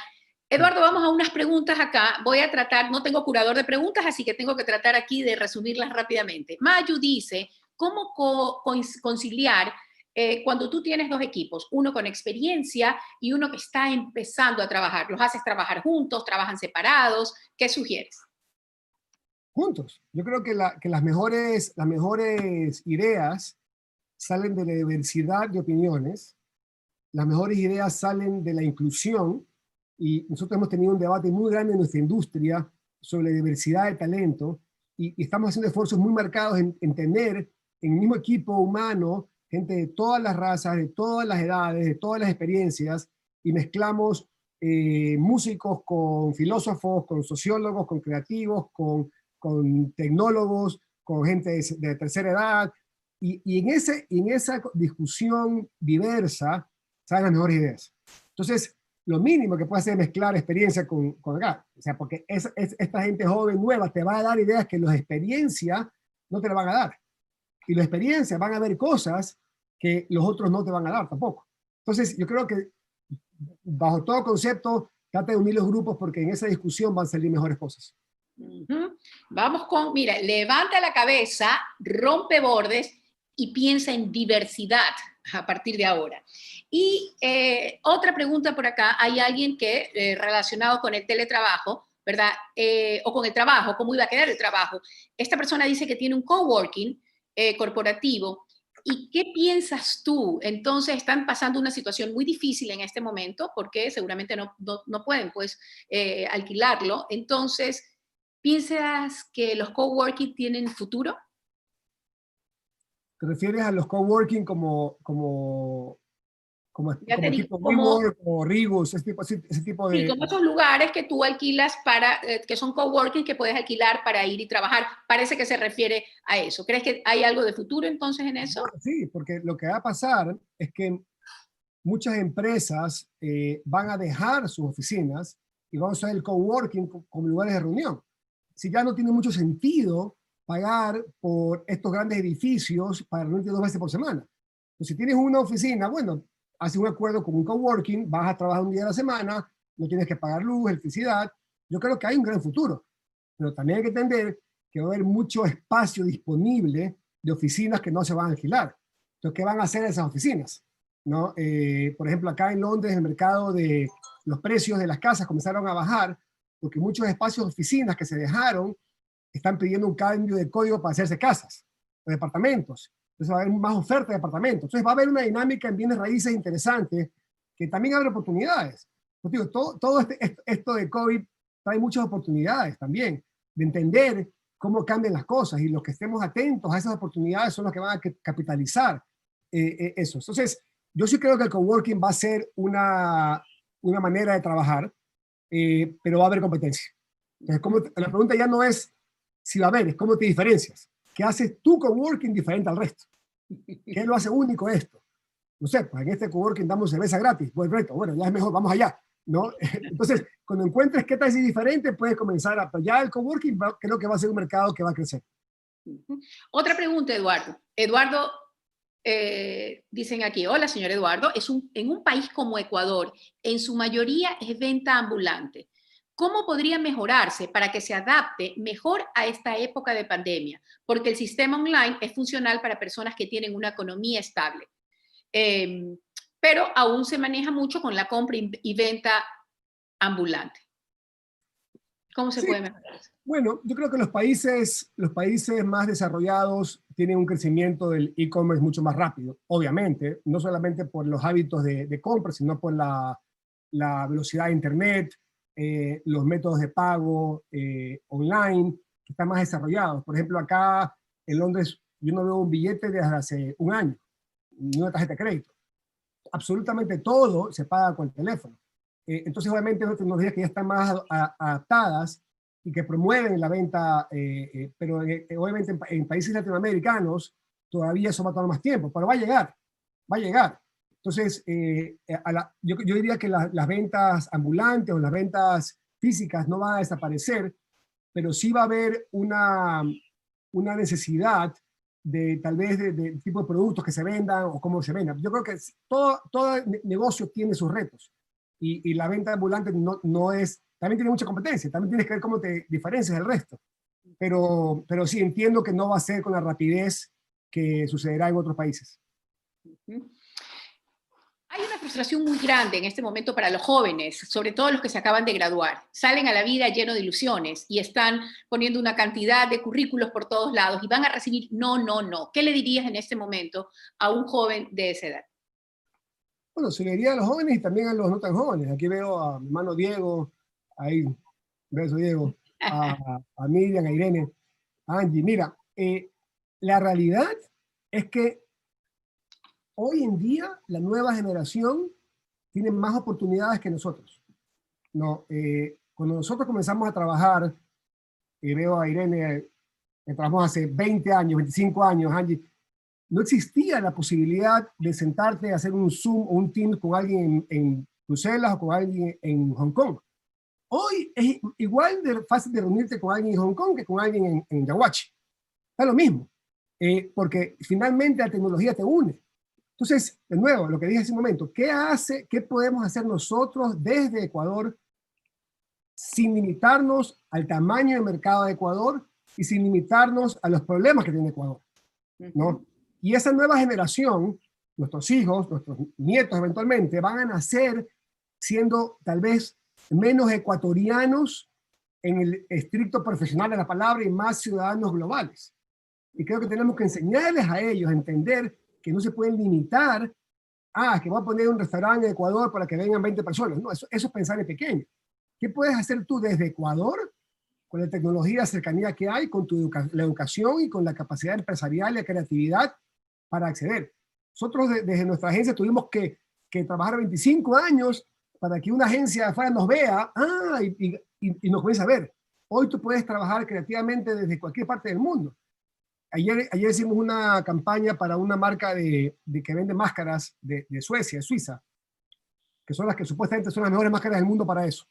Eduardo, vamos a unas preguntas acá. Voy a tratar, no tengo curador de preguntas, así que tengo que tratar aquí de resumirlas rápidamente. Mayu dice, ¿cómo conciliar cuando tú tienes dos equipos, uno con experiencia y uno que está empezando a trabajar? ¿Los haces trabajar juntos, trabajan separados? ¿Qué sugieres? Juntos. Yo creo que las mejores ideas salen de la diversidad de opiniones, las mejores ideas salen de la inclusión, y nosotros hemos tenido un debate muy grande en nuestra industria sobre la diversidad de talento, y estamos haciendo esfuerzos muy marcados en tener en el mismo equipo humano gente de todas las razas, de todas las edades, de todas las experiencias, y mezclamos músicos con filósofos, con sociólogos, con creativos, con tecnólogos, con gente de tercera edad, y en esa discusión diversa salen las mejores ideas. Entonces, lo mínimo que puede hacer es mezclar experiencia con acá. O sea, porque esta gente joven, nueva, te va a dar ideas que los experiencia no te la van a dar. Y los experiencia van a ver cosas que los otros no te van a dar tampoco. Entonces, yo creo que bajo todo concepto, trata de unir los grupos porque en esa discusión van a salir mejores cosas. Vamos con, mira, levanta la cabeza, rompe bordes y piensa en diversidad a partir de ahora. Y otra pregunta por acá, hay alguien que relacionado con el teletrabajo, ¿verdad? O con el trabajo, ¿cómo iba a quedar el trabajo? Esta persona dice que tiene un coworking corporativo. ¿Y qué piensas tú? Entonces están pasando una situación muy difícil en este momento porque seguramente no pueden pues alquilarlo. Entonces, ¿piensas que los coworking tienen futuro? ¿Te refieres a los coworking como tipo WeWork o Regus, ese tipo Sí, de... como esos lugares que tú alquilas para, que son coworking que puedes alquilar para ir y trabajar. Parece que se refiere a eso. ¿Crees que hay algo de futuro entonces en eso? Bueno, sí, porque lo que va a pasar es que muchas empresas van a dejar sus oficinas y van a usar el coworking como lugares de reunión. Si ya no tiene mucho sentido pagar por estos grandes edificios para reunirte 2 veces por semana. Entonces, si tienes una oficina, bueno, haces un acuerdo con un coworking, vas a trabajar un día a la semana, no tienes que pagar luz, electricidad. Yo creo que hay un gran futuro, pero también hay que entender que va a haber mucho espacio disponible de oficinas que no se van a alquilar. Entonces, ¿qué van a hacer esas oficinas? ¿No? Por ejemplo, acá en Londres, el mercado de los precios de las casas comenzaron a bajar porque muchos espacios de oficinas que se dejaron están pidiendo un cambio de código para hacerse casas o departamentos. Entonces va a haber más oferta de departamentos. Entonces va a haber una dinámica en bienes raíces interesante que también abre oportunidades. Pues digo, todo esto de COVID trae muchas oportunidades también de entender cómo cambian las cosas, y los que estemos atentos a esas oportunidades son los que van a capitalizar eso. Entonces, yo sí creo que el coworking va a ser una manera de trabajar, pero va a haber competencia. Entonces, la pregunta ya no es si va a haber, es cómo te diferencias. ¿Qué haces tú coworking diferente al resto? ¿Qué lo hace único esto? No sé, pues en este coworking damos cerveza gratis. Buen reto, bueno, ya es mejor, vamos allá, ¿no? Entonces, cuando encuentres qué tal es diferente, puedes comenzar a... Pero ya el coworking creo que va a ser un mercado que va a crecer. Otra pregunta, Eduardo. Eduardo, dicen aquí, hola, señor Eduardo, en un país como Ecuador, en su mayoría es venta ambulante. ¿Cómo podría mejorarse para que se adapte mejor a esta época de pandemia? Porque el sistema online es funcional para personas que tienen una economía estable, pero aún se maneja mucho con la compra y venta ambulante. ¿Cómo se puede mejorar? Bueno, yo creo que los países más desarrollados tienen un crecimiento del e-commerce mucho más rápido, obviamente, no solamente por los hábitos de compra, sino por la velocidad de Internet, los métodos de pago online, que están más desarrollados. Por ejemplo, acá en Londres yo no veo un billete desde hace un año, ni una tarjeta de crédito. Absolutamente todo se paga con el teléfono. Entonces, obviamente, son tecnologías que ya están más adaptadas y que promueven la venta, pero obviamente en países latinoamericanos todavía eso va a tomar más tiempo, pero va a llegar, va a llegar. Entonces, yo diría que las ventas ambulantes o las ventas físicas no van a desaparecer, pero sí va a haber una necesidad de tal vez de tipo de productos que se vendan o cómo se vendan. Yo creo que todo negocio tiene sus retos y la venta ambulante no es, también tiene mucha competencia, también tienes que ver cómo te diferencias del resto, pero sí entiendo que no va a ser con la rapidez que sucederá en otros países. Hay una frustración muy grande en este momento para los jóvenes, sobre todo los que se acaban de graduar. Salen a la vida llenos de ilusiones y están poniendo una cantidad de currículos por todos lados y van a recibir no, no, no. ¿Qué le dirías en este momento a un joven de esa edad? Bueno, se le diría a los jóvenes y también a los no tan jóvenes. Aquí veo a mi hermano Diego, ahí, beso Diego, a Miriam, a Irene, a Angie. Mira, la realidad es que hoy en día la nueva generación tiene más oportunidades que nosotros. No, cuando nosotros comenzamos a trabajar, y veo a Irene, que trabajamos hace 20 años, 25 años, Angie, no existía la posibilidad de sentarte a hacer un Zoom o un Teams con alguien en Bruselas o con alguien en Hong Kong. Hoy es igual de fácil de reunirte con alguien en Hong Kong que con alguien en Yaguachi. Está lo mismo, porque finalmente la tecnología te une. Entonces, de nuevo, lo que dije hace un momento, ¿qué podemos hacer nosotros desde Ecuador sin limitarnos al tamaño del mercado de Ecuador y sin limitarnos a los problemas que tiene Ecuador, ¿no? Y esa nueva generación, nuestros hijos, nuestros nietos eventualmente, van a nacer siendo tal vez menos ecuatorianos en el estricto profesional de la palabra y más ciudadanos globales. Y creo que tenemos que enseñarles a ellos a entender que no se pueden limitar a que voy a poner un restaurante en Ecuador para que vengan 20 personas. No, eso es pensar en pequeño. ¿Qué puedes hacer tú desde Ecuador con la tecnología, la cercanía que hay, con la educación y con la capacidad empresarial y la creatividad para acceder? Nosotros desde nuestra agencia tuvimos que trabajar 25 años para que una agencia de afuera nos vea y nos comience a ver. Hoy tú puedes trabajar creativamente desde cualquier parte del mundo. Ayer hicimos una campaña para una marca que vende máscaras de Suiza, que son las que supuestamente son las mejores máscaras del mundo para eso.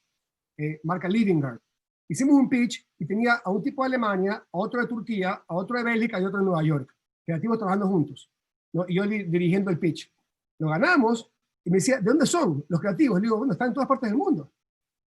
Marca Living Guard. Hicimos un pitch y tenía a un tipo de Alemania, a otro de Turquía, a otro de Bélgica y otro de Nueva York, creativos trabajando juntos, ¿no? Y yo dirigiendo el pitch. Lo ganamos y me decía, ¿de dónde son los creativos? Le digo, bueno, están en todas partes del mundo.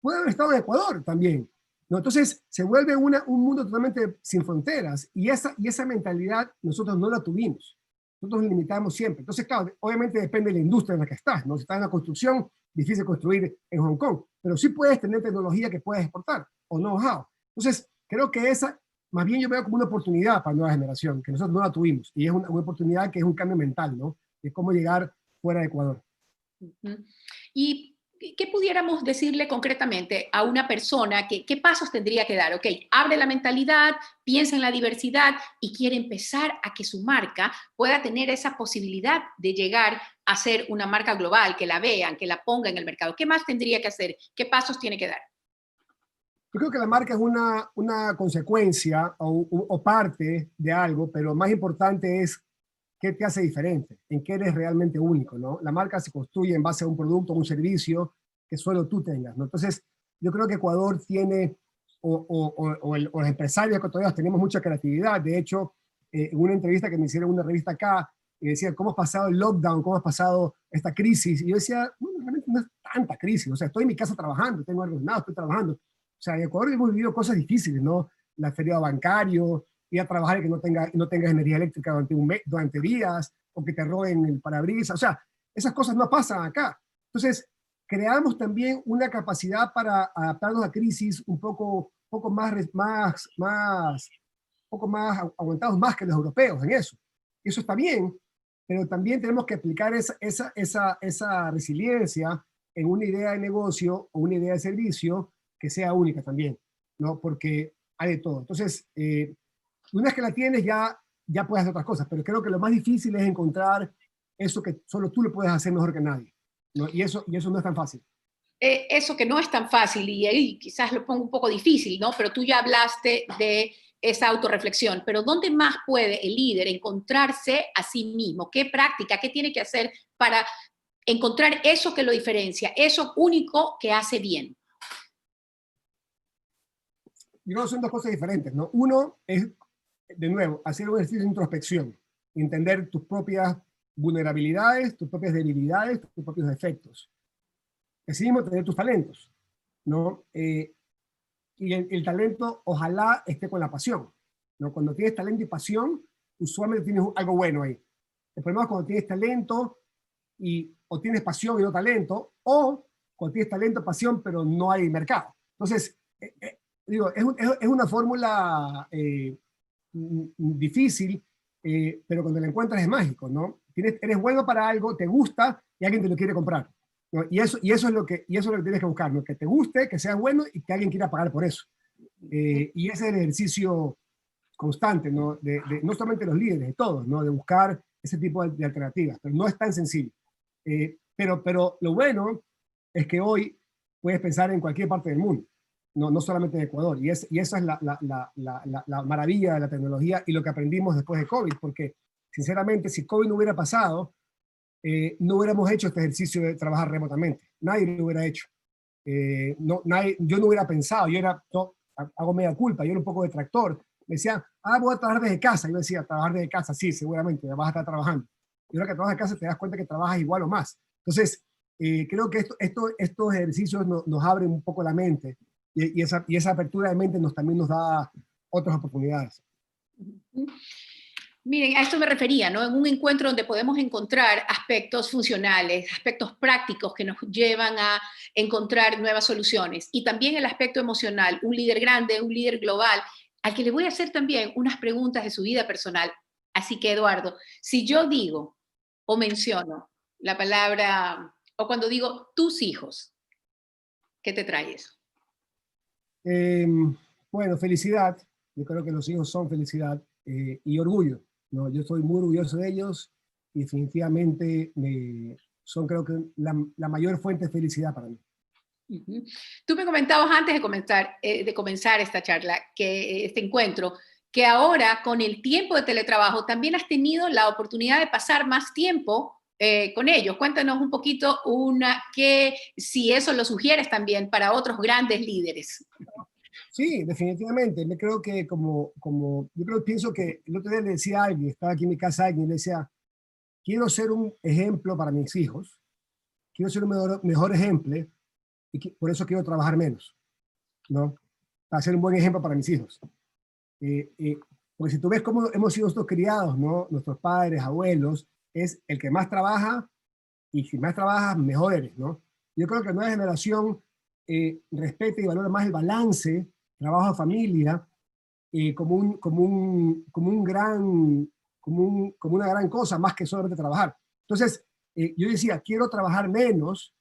Puede haber estado en Ecuador también, ¿no? Entonces se vuelve un mundo totalmente sin fronteras y esa mentalidad nosotros no la tuvimos. Nosotros nos limitamos siempre. Entonces, claro, obviamente depende de la industria en la que estás, ¿no? Si estás en la construcción, difícil construir en Hong Kong, pero sí puedes tener tecnología que puedes exportar o know-how. Entonces, creo que esa, más bien yo veo como una oportunidad para la nueva generación, que nosotros no la tuvimos, y es una oportunidad que es un cambio mental, ¿no? De cómo llegar fuera de Ecuador. ¿Y qué pudiéramos decirle concretamente a una persona qué pasos tendría que dar? Ok, abre la mentalidad, piensa en la diversidad y quiere empezar a que su marca pueda tener esa posibilidad de llegar a ser una marca global, que la vean, que la ponga en el mercado. ¿Qué más tendría que hacer? ¿Qué pasos tiene que dar? Yo creo que la marca es una consecuencia o parte de algo, pero más importante es qué te hace diferente, en qué eres realmente único, ¿no? La marca se construye en base a un producto o un servicio que solo tú tengas, ¿no? Entonces, yo creo que Ecuador tiene, los empresarios ecuatorianos tenemos mucha creatividad. De hecho, en una entrevista que me hicieron en una revista acá, decía, ¿cómo has pasado el lockdown? ¿Cómo has pasado esta crisis? Y yo decía, bueno, realmente no es tanta crisis. O sea, estoy en mi casa trabajando, tengo algo nada, estoy trabajando. O sea, en Ecuador hemos vivido cosas difíciles, ¿no? La feria bancario, ir a trabajar y que no tengas energía eléctrica durante días, o que te roben el parabrisas. O sea, esas cosas no pasan acá. Entonces, creamos también una capacidad para adaptarnos a crisis un poco más aguantados más que los europeos en eso. Y eso está bien, pero también tenemos que aplicar esa resiliencia en una idea de negocio o una idea de servicio que sea única también, ¿no? Porque hay de todo. Entonces, una vez que la tienes, ya puedes hacer otras cosas, pero creo que lo más difícil es encontrar eso que solo tú lo puedes hacer mejor que nadie, ¿no? Y eso no es tan fácil. eso que no es tan fácil, y ahí quizás lo pongo un poco difícil, ¿no? Pero tú ya hablaste de esa autorreflexión, pero ¿dónde más puede el líder encontrarse a sí mismo? ¿Qué práctica, qué tiene que hacer para encontrar eso que lo diferencia, eso único que hace bien? Yo creo que son dos cosas diferentes, ¿no? Uno es, de nuevo, hacer un ejercicio de introspección, entender tus propias vulnerabilidades, tus propias debilidades, tus propios defectos. Así mismo, tener tus talentos, ¿no? Y el talento ojalá esté con la pasión, ¿no? Cuando tienes talento y pasión, usualmente tienes algo bueno ahí. El problema es cuando tienes talento o tienes pasión y no talento, o cuando tienes talento, pasión, pero no hay mercado. Entonces, digo, es una fórmula difícil, pero cuando la encuentras es mágico, ¿no? Eres bueno para algo, te gusta y alguien te lo quiere comprar, ¿no? Y eso es lo que tienes que buscar, ¿no? Que te guste, que sea bueno y que alguien quiera pagar por eso. Y ese es el ejercicio constante, ¿no? No solamente los líderes, de todos, ¿no? De buscar ese tipo de alternativas, pero no es tan sencillo. Pero lo bueno es que hoy puedes pensar en cualquier parte del mundo, no solamente en Ecuador, y esa es la maravilla de la tecnología y lo que aprendimos después de COVID, porque sinceramente si COVID no hubiera pasado, no hubiéramos hecho este ejercicio de trabajar remotamente, nadie lo hubiera hecho. Yo no hubiera pensado, hago media culpa, yo era un poco detractor, me decían, voy a trabajar desde casa, yo decía, trabajar desde casa, sí, seguramente, vas a estar trabajando, y ahora que trabajas de casa te das cuenta que trabajas igual o más. Entonces, creo que estos ejercicios nos abren un poco la mente, y esa apertura de mente también nos da otras oportunidades. Miren, a esto me refería, ¿no? En un encuentro donde podemos encontrar aspectos funcionales, aspectos prácticos que nos llevan a encontrar nuevas soluciones. Y también el aspecto emocional, un líder grande, un líder global, al que le voy a hacer también unas preguntas de su vida personal. Así que, Eduardo, si yo digo o menciono la palabra, o cuando digo tus hijos, ¿qué te trae eso? Bueno, felicidad. Yo creo que los hijos son felicidad y orgullo, ¿no? Yo estoy muy orgulloso de ellos y definitivamente son, creo que, la mayor fuente de felicidad para mí. Uh-huh. Tú me comentabas antes de comenzar esta charla, este encuentro, que ahora con el tiempo de teletrabajo también has tenido la oportunidad de pasar más tiempo con ellos. Cuéntanos un poquito si eso lo sugieres también para otros grandes líderes. Sí, definitivamente. Yo creo que pienso que el otro día le decía a alguien, estaba aquí en mi casa alguien, le decía, quiero ser un ejemplo para mis hijos, quiero ser un mejor ejemplo y por eso quiero trabajar menos, ¿no? Para ser un buen ejemplo para mis hijos. Porque si tú ves cómo hemos sido nosotros criados, ¿no? Nuestros padres, abuelos, es el que más trabaja y si más trabajas, mejor eres, ¿no? Yo creo que la nueva generación respeta y valora más el balance, trabajo, familia, como una gran cosa, más que solamente trabajar. Entonces, yo decía, quiero trabajar menos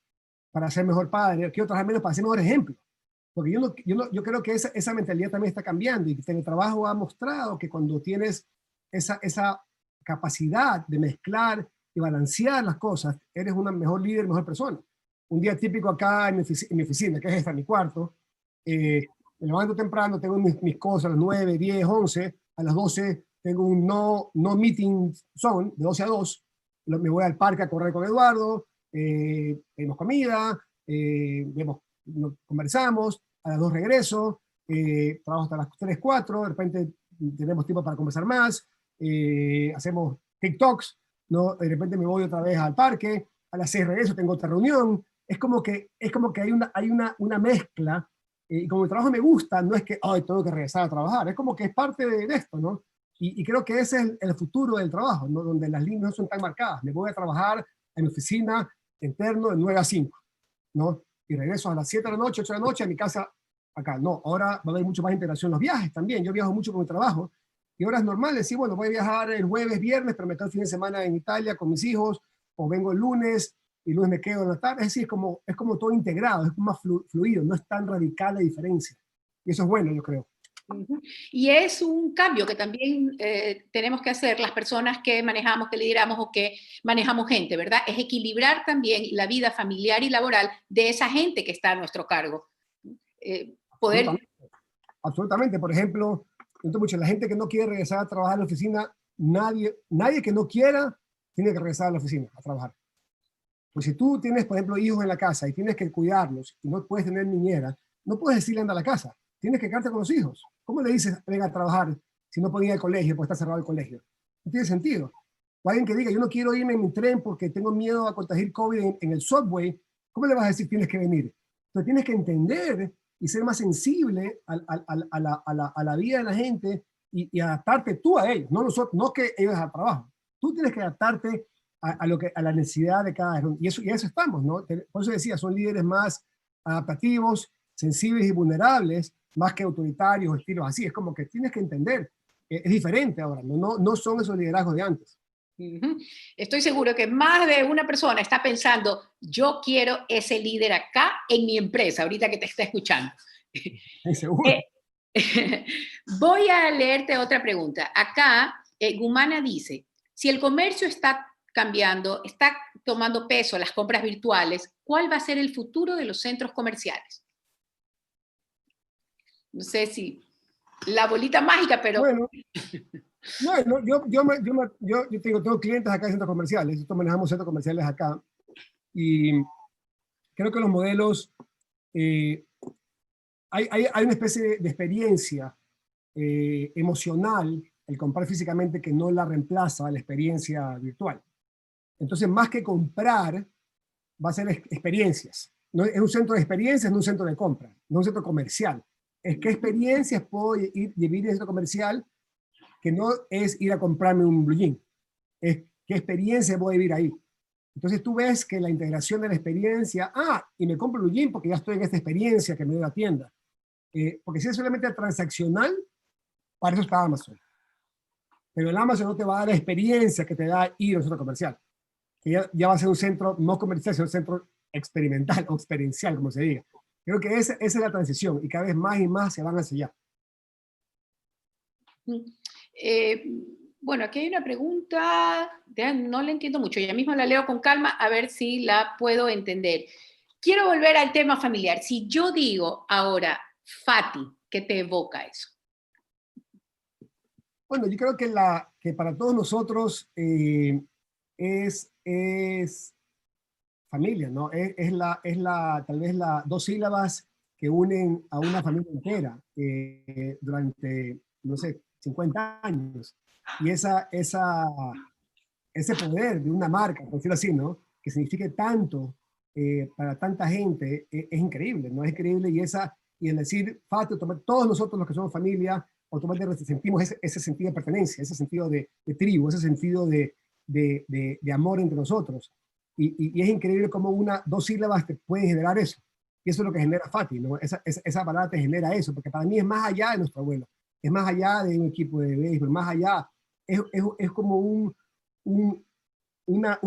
para ser mejor padre, quiero trabajar menos para ser mejor ejemplo. Porque yo creo que esa mentalidad también está cambiando y el trabajo ha mostrado que cuando tienes esa capacidad de mezclar y balancear las cosas, eres una mejor líder, mejor persona. Un día típico acá en mi oficina, que es esta, mi cuarto, me levanto temprano, tengo mis cosas a las 9, 10, 11, a las 12 tengo un no meeting zone, de 12 a 2, me voy al parque a correr con Eduardo, tenemos comida, conversamos, a las 2 regreso, trabajo hasta las 3, 4, de repente tenemos tiempo para conversar más, hacemos TikToks, ¿no? De repente me voy otra vez al parque, a las 6 regreso, tengo otra reunión, es como que hay una mezcla, y como el trabajo me gusta, no es que hoy tengo que regresar a trabajar, es como que es parte de esto, ¿no? Y creo que ese es el futuro del trabajo, ¿no? Donde las líneas no son tan marcadas, me voy a trabajar en mi oficina interno de 9 a 5, ¿no? Y regreso a las 7 de la noche, 8 de la noche a mi casa acá. No, ahora va a haber mucho más interacción en los viajes también. Yo viajo mucho con mi trabajo y ahora es normal decir, bueno, voy a viajar el jueves, viernes, pero me quedo el fin de semana en Italia con mis hijos, o vengo el lunes y el lunes me quedo en la tarde. Es decir, es como todo integrado, es más fluido, no es tan radical la diferencia. Y eso es bueno, yo creo. Ujú. Y es un cambio que también tenemos que hacer las personas que manejamos, que lideramos o que manejamos gente, ¿verdad? Es equilibrar también la vida familiar y laboral de esa gente que está a nuestro cargo. Poder... Absolutamente. Absolutamente. Por ejemplo, siento mucho, la gente que no quiere regresar a trabajar a la oficina, nadie que no quiera tiene que regresar a la oficina a trabajar. Pues si tú tienes, por ejemplo, hijos en la casa y tienes que cuidarlos y no puedes tener niñera, no puedes decirle anda a la casa. Tienes que quedarte con los hijos. ¿Cómo le dices venga a trabajar si no pueden ir al colegio porque está cerrado el colegio? No tiene sentido. O alguien que diga yo no quiero irme en mi tren porque tengo miedo a contagiar COVID en el subway, ¿cómo le vas a decir tienes que venir? Entonces tienes que entender y ser más sensible a la vida de la gente y adaptarte tú a ellos, no nosotros, no que ellos al trabajo. Tú tienes que adaptarte a la necesidad de cada uno. Y eso estamos, ¿no? Por eso decía, son líderes más adaptativos, sensibles y vulnerables, más que autoritarios, estilos así. Es como que tienes que entender, es diferente ahora, no son esos liderazgos de antes. Uh-huh. Estoy seguro que más de una persona está pensando, yo quiero ese líder acá en mi empresa, ahorita que te está escuchando. Seguro. Voy a leerte otra pregunta. Acá, Gumana dice, si el comercio está cambiando, está tomando peso las compras virtuales, ¿cuál va a ser el futuro de los centros comerciales? No sé si la bolita mágica, pero... Bueno, no, yo tengo clientes acá en centros comerciales, nosotros manejamos centros comerciales acá, y creo que los modelos, hay una especie de experiencia emocional, el comprar físicamente, que no la reemplaza a la experiencia virtual. Entonces, más que comprar, va a ser experiencias. No, es un centro de experiencias, no un centro de compra, no un centro comercial. Es qué experiencias puedo vivir en el centro comercial, que no es ir a comprarme un blue jean. Es qué experiencia voy a vivir ahí. Entonces tú ves que la integración de la experiencia, y me compro el blue jean porque ya estoy en esta experiencia que me dio la tienda. Porque si es solamente transaccional, para eso está Amazon. Pero el Amazon no te va a dar la experiencia que te da ir a un centro comercial, que ya va a ser un centro no comercial, sino un centro experimental o experiencial, como se diga. Creo que esa es la transición y cada vez más y más se van hacia allá. Bueno, aquí hay una pregunta, no la entiendo mucho, ya mismo la leo con calma a ver si la puedo entender. Quiero volver al tema familiar. Si yo digo ahora, Fati, ¿qué te evoca eso? Bueno, yo creo que para todos nosotros es familia, ¿no? Tal vez las dos sílabas que unen a una familia entera durante, no sé, 50 años. Y ese poder de una marca, por decirlo así, ¿no? Que signifique tanto para tanta gente, es increíble, ¿no? Es increíble y el decir, Fati, todos nosotros los que somos familia, automáticamente sentimos ese sentido de pertenencia, ese sentido de tribu, ese sentido de amor entre nosotros. Y es increíble cómo dos sílabas te pueden generar eso. Y eso es lo que genera Fati, ¿no? Esa palabra te genera eso, porque para mí es más allá de nuestro abuelo, es más allá de un equipo de béisbol, más allá, es como un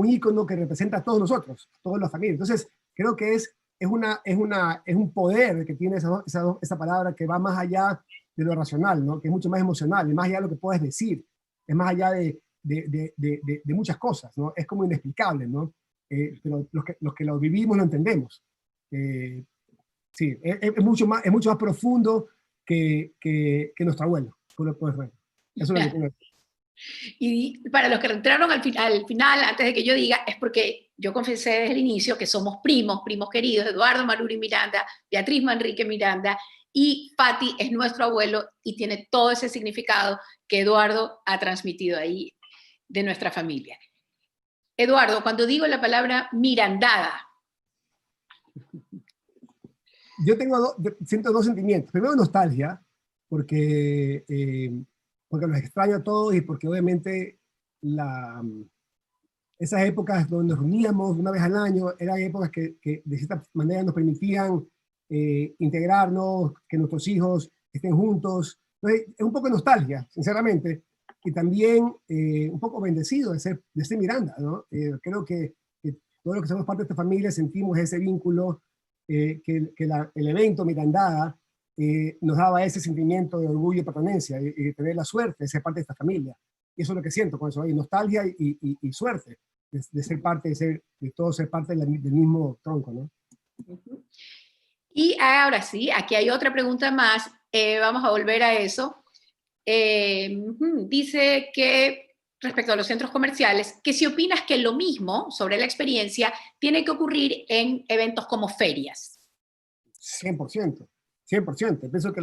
ícono que representa a todos nosotros, a todas las familias. Entonces, creo que es un poder que tiene esa palabra que va más allá de lo racional, ¿no? Que es mucho más emocional, es más allá de lo que puedes decir, es más allá de muchas cosas, ¿no? Es como inexplicable, ¿no? Pero los que lo vivimos lo entendemos. Sí, es mucho más profundo que nuestro abuelo. Eso es lo que tengo. Y para los que entraron al final, antes de que yo diga, es porque yo confesé desde el inicio que somos primos queridos, Eduardo Maruri Miranda, Beatriz Manrique Miranda, y Fati es nuestro abuelo y tiene todo ese significado que Eduardo ha transmitido ahí de nuestra familia. Eduardo, cuando digo la palabra mirandada. Yo siento dos sentimientos. Primero, nostalgia, porque los extraño a todos y porque obviamente esas épocas donde nos reuníamos una vez al año eran épocas que de cierta manera nos permitían integrarnos, que nuestros hijos estén juntos. Entonces, es un poco de nostalgia, sinceramente, y también un poco bendecido de ser Miranda, ¿no? Creo que todos los que somos parte de esta familia sentimos ese vínculo, que el evento Mirandada nos daba ese sentimiento de orgullo y pertenencia, y de tener la suerte de ser parte de esta familia. Y eso es lo que siento con eso, hay nostalgia y suerte de ser parte, de todo ser parte del mismo tronco, ¿no? Ujú. Y ahora sí, aquí hay otra pregunta más, vamos a volver a eso. Dice que respecto a los centros comerciales, que si opinas que lo mismo sobre la experiencia tiene que ocurrir en eventos como ferias. 100%, 100%. Pienso que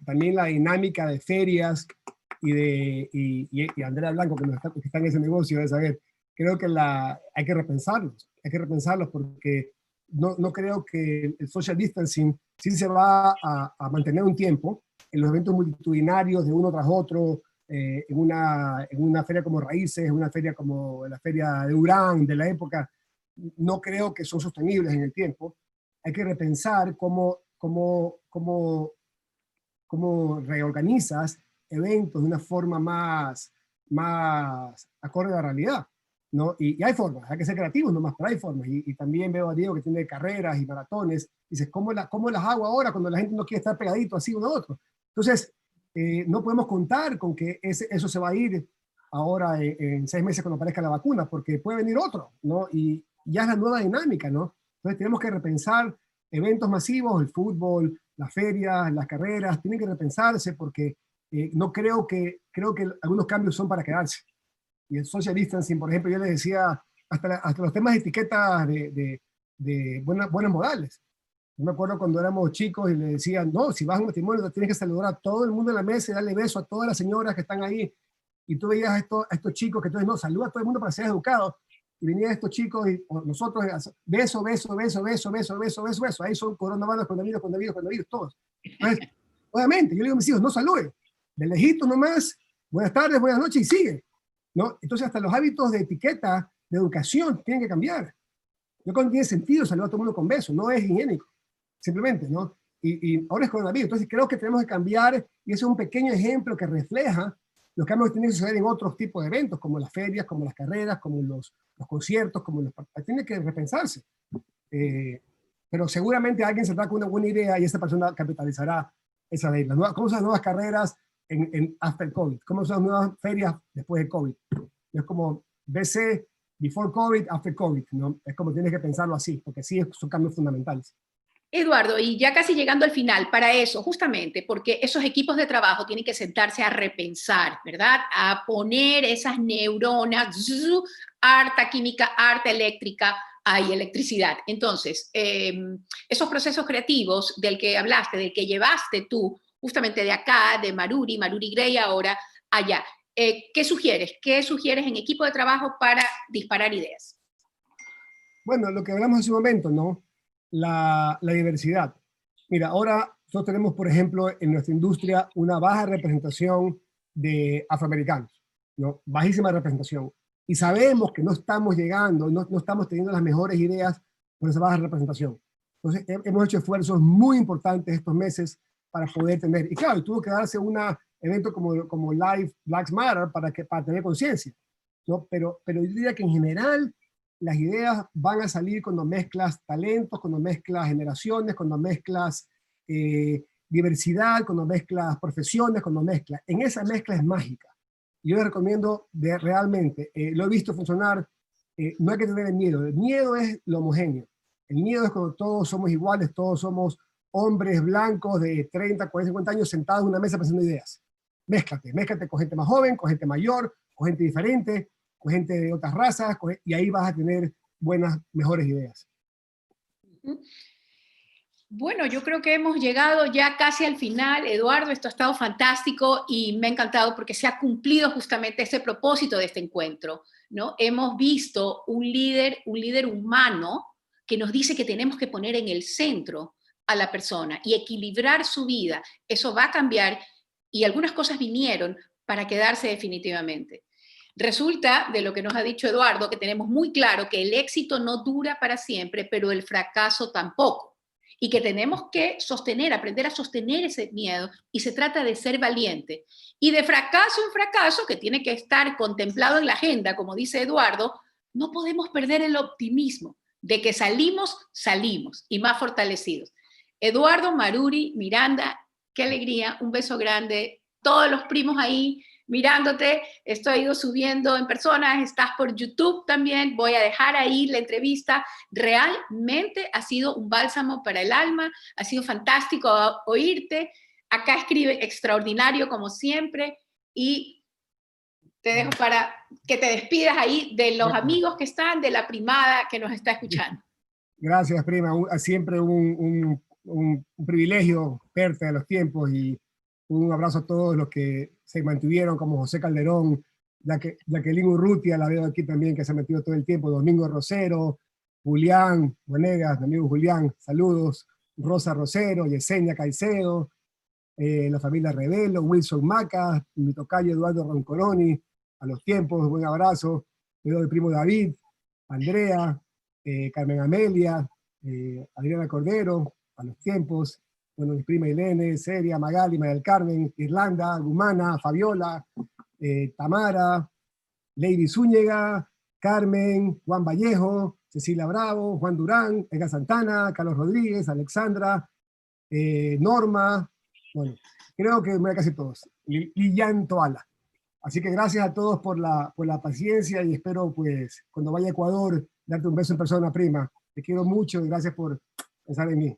también la dinámica de ferias y Andrea Blanco, que está en ese negocio, debe saber, creo que hay que repensarlos porque no creo que el social distancing sí se va a mantener un tiempo en los eventos multitudinarios de uno tras otro, en una feria como Raíces, en una feria como la feria de Urán de la época. No creo que son sostenibles en el tiempo. Hay que repensar cómo reorganizas eventos de una forma más acorde a la realidad, ¿no? Y hay formas, hay que ser creativos nomás, pero hay formas. Y también veo a Diego que tiene carreras y maratones. Dices, ¿cómo las hago ahora cuando la gente no quiere estar pegadito así uno a otro? Entonces, no podemos contar con que eso se va a ir ahora en 6 meses cuando aparezca la vacuna, porque puede venir otro, ¿no? Y ya es la nueva dinámica, ¿no? Entonces tenemos que repensar eventos masivos, el fútbol, las ferias, las carreras, tienen que repensarse porque no creo que algunos cambios son para quedarse. Y el social distancing, por ejemplo, yo les decía, hasta los temas de etiquetas de buenos modales. Yo me acuerdo cuando éramos chicos y le decían, no, si vas a un matrimonio tienes que saludar a todo el mundo en la mesa y darle beso a todas las señoras que están ahí. Y tú veías a estos chicos que entonces no, saluda a todo el mundo para ser educado. Y venían estos chicos y nosotros, beso, beso, beso, beso, beso, beso, beso, beso. Ahí son coronavirus, coronavirus, todos. Entonces, obviamente, yo le digo a mis hijos, no saluden. De lejito nomás, buenas tardes, buenas noches y sigue, ¿no? Entonces, hasta los hábitos de etiqueta, de educación, tienen que cambiar. Yo creo que tiene sentido saludar a todo el mundo con besos, no es higiénico, simplemente, ¿no? Y ahora es coronavirus, entonces creo que tenemos que cambiar y ese es un pequeño ejemplo que refleja los cambios que tienen que suceder en otros tipos de eventos, como las ferias, como las carreras, como los conciertos, como tiene que repensarse. Pero seguramente alguien saldrá con una buena idea y esa persona capitalizará esa ley. ¿Cómo son las nuevas carreras en after COVID? ¿Cómo son las nuevas ferias después de COVID? Es como BC, before COVID, after COVID, ¿no? Es como tienes que pensarlo así, porque sí son cambios fundamentales. Eduardo, y ya casi llegando al final, para eso, justamente, porque esos equipos de trabajo tienen que sentarse a repensar, ¿verdad? A poner esas neuronas, harta química, harta eléctrica, hay electricidad. Entonces, esos procesos creativos del que hablaste, del que llevaste tú, justamente de acá, de Maruri Gray ahora, allá, ¿qué sugieres? ¿Qué sugieres en equipo de trabajo para disparar ideas? Bueno, lo que hablamos hace un momento, ¿no? La diversidad. Mira, ahora nosotros tenemos, por ejemplo, en nuestra industria una baja representación de afroamericanos, ¿no? Bajísima representación. Y sabemos que no estamos llegando, no estamos teniendo las mejores ideas por esa baja representación. Entonces, hemos hecho esfuerzos muy importantes estos meses para poder tener, y claro, tuvo que darse un evento como Live Blacks Matter para tener conciencia, ¿no? Pero yo diría que en general las ideas van a salir cuando mezclas talentos, cuando mezclas generaciones, cuando mezclas diversidad, cuando mezclas profesiones, cuando mezclas. En esa mezcla es mágica. Yo les recomiendo realmente, lo he visto funcionar, no hay que tener miedo. El miedo es lo homogéneo. El miedo es cuando todos somos iguales, todos somos hombres blancos de 30, 40, 50 años sentados en una mesa pensando ideas. Mézclate con gente más joven, con gente mayor, con gente diferente, con gente de otras razas, y ahí vas a tener mejores ideas. Bueno, yo creo que hemos llegado ya casi al final. Eduardo, esto ha estado fantástico y me ha encantado porque se ha cumplido justamente ese propósito de este encuentro, ¿no? Hemos visto un líder humano que nos dice que tenemos que poner en el centro a la persona y equilibrar su vida. Eso va a cambiar y algunas cosas vinieron para quedarse definitivamente. Resulta, de lo que nos ha dicho Eduardo, que tenemos muy claro que el éxito no dura para siempre, pero el fracaso tampoco. Y que tenemos que aprender a sostener ese miedo, y se trata de ser valiente. Y de fracaso en fracaso, que tiene que estar contemplado en la agenda, como dice Eduardo, no podemos perder el optimismo de que salimos y más fortalecidos. Eduardo, Maruri, Miranda, qué alegría, un beso grande, todos los primos ahí mirándote, estoy ido subiendo en personas, estás por YouTube también, voy a dejar ahí la entrevista, realmente ha sido un bálsamo para el alma, ha sido fantástico oírte, acá escribe extraordinario como siempre, y te dejo para que te despidas ahí de los amigos que están, de la primada que nos está escuchando. Gracias, prima, siempre un privilegio verte a los tiempos, y un abrazo a todos los que se mantuvieron, como José Calderón, Jacqueline Urrutia, la veo aquí también, que se ha metido todo el tiempo, Domingo Rosero, Julián Bonegas, mi amigo Julián, saludos, Rosa Rosero, Yesenia Caicedo, la familia Revelo, Wilson Maca, mi tocayo Eduardo Roncoloni, a los tiempos, buen abrazo, veo el primo David, Andrea, Carmen Amelia, Adriana Cordero, a los tiempos, bueno, mi prima Irene, Seria, Magali, María del Carmen, Irlanda, Gumana, Fabiola, Tamara, Lady Zúñiga, Carmen, Juan Vallejo, Cecilia Bravo, Juan Durán, Edgar Santana, Carlos Rodríguez, Alexandra, Norma, bueno, creo que me casi todos, Lilian Toala. Así que gracias a todos por la paciencia, y espero, pues, cuando vaya a Ecuador, darte un beso en persona, prima. Te quiero mucho y gracias por pensar en mí.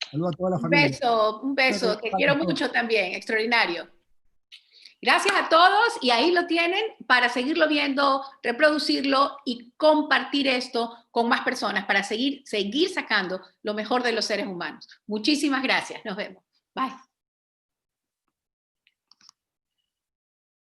Saludos a toda la familia. Un beso, te quiero mucho también, extraordinario. Gracias a todos, y ahí lo tienen para seguirlo viendo, reproducirlo y compartir esto con más personas para seguir sacando lo mejor de los seres humanos. Muchísimas gracias, nos vemos. Bye.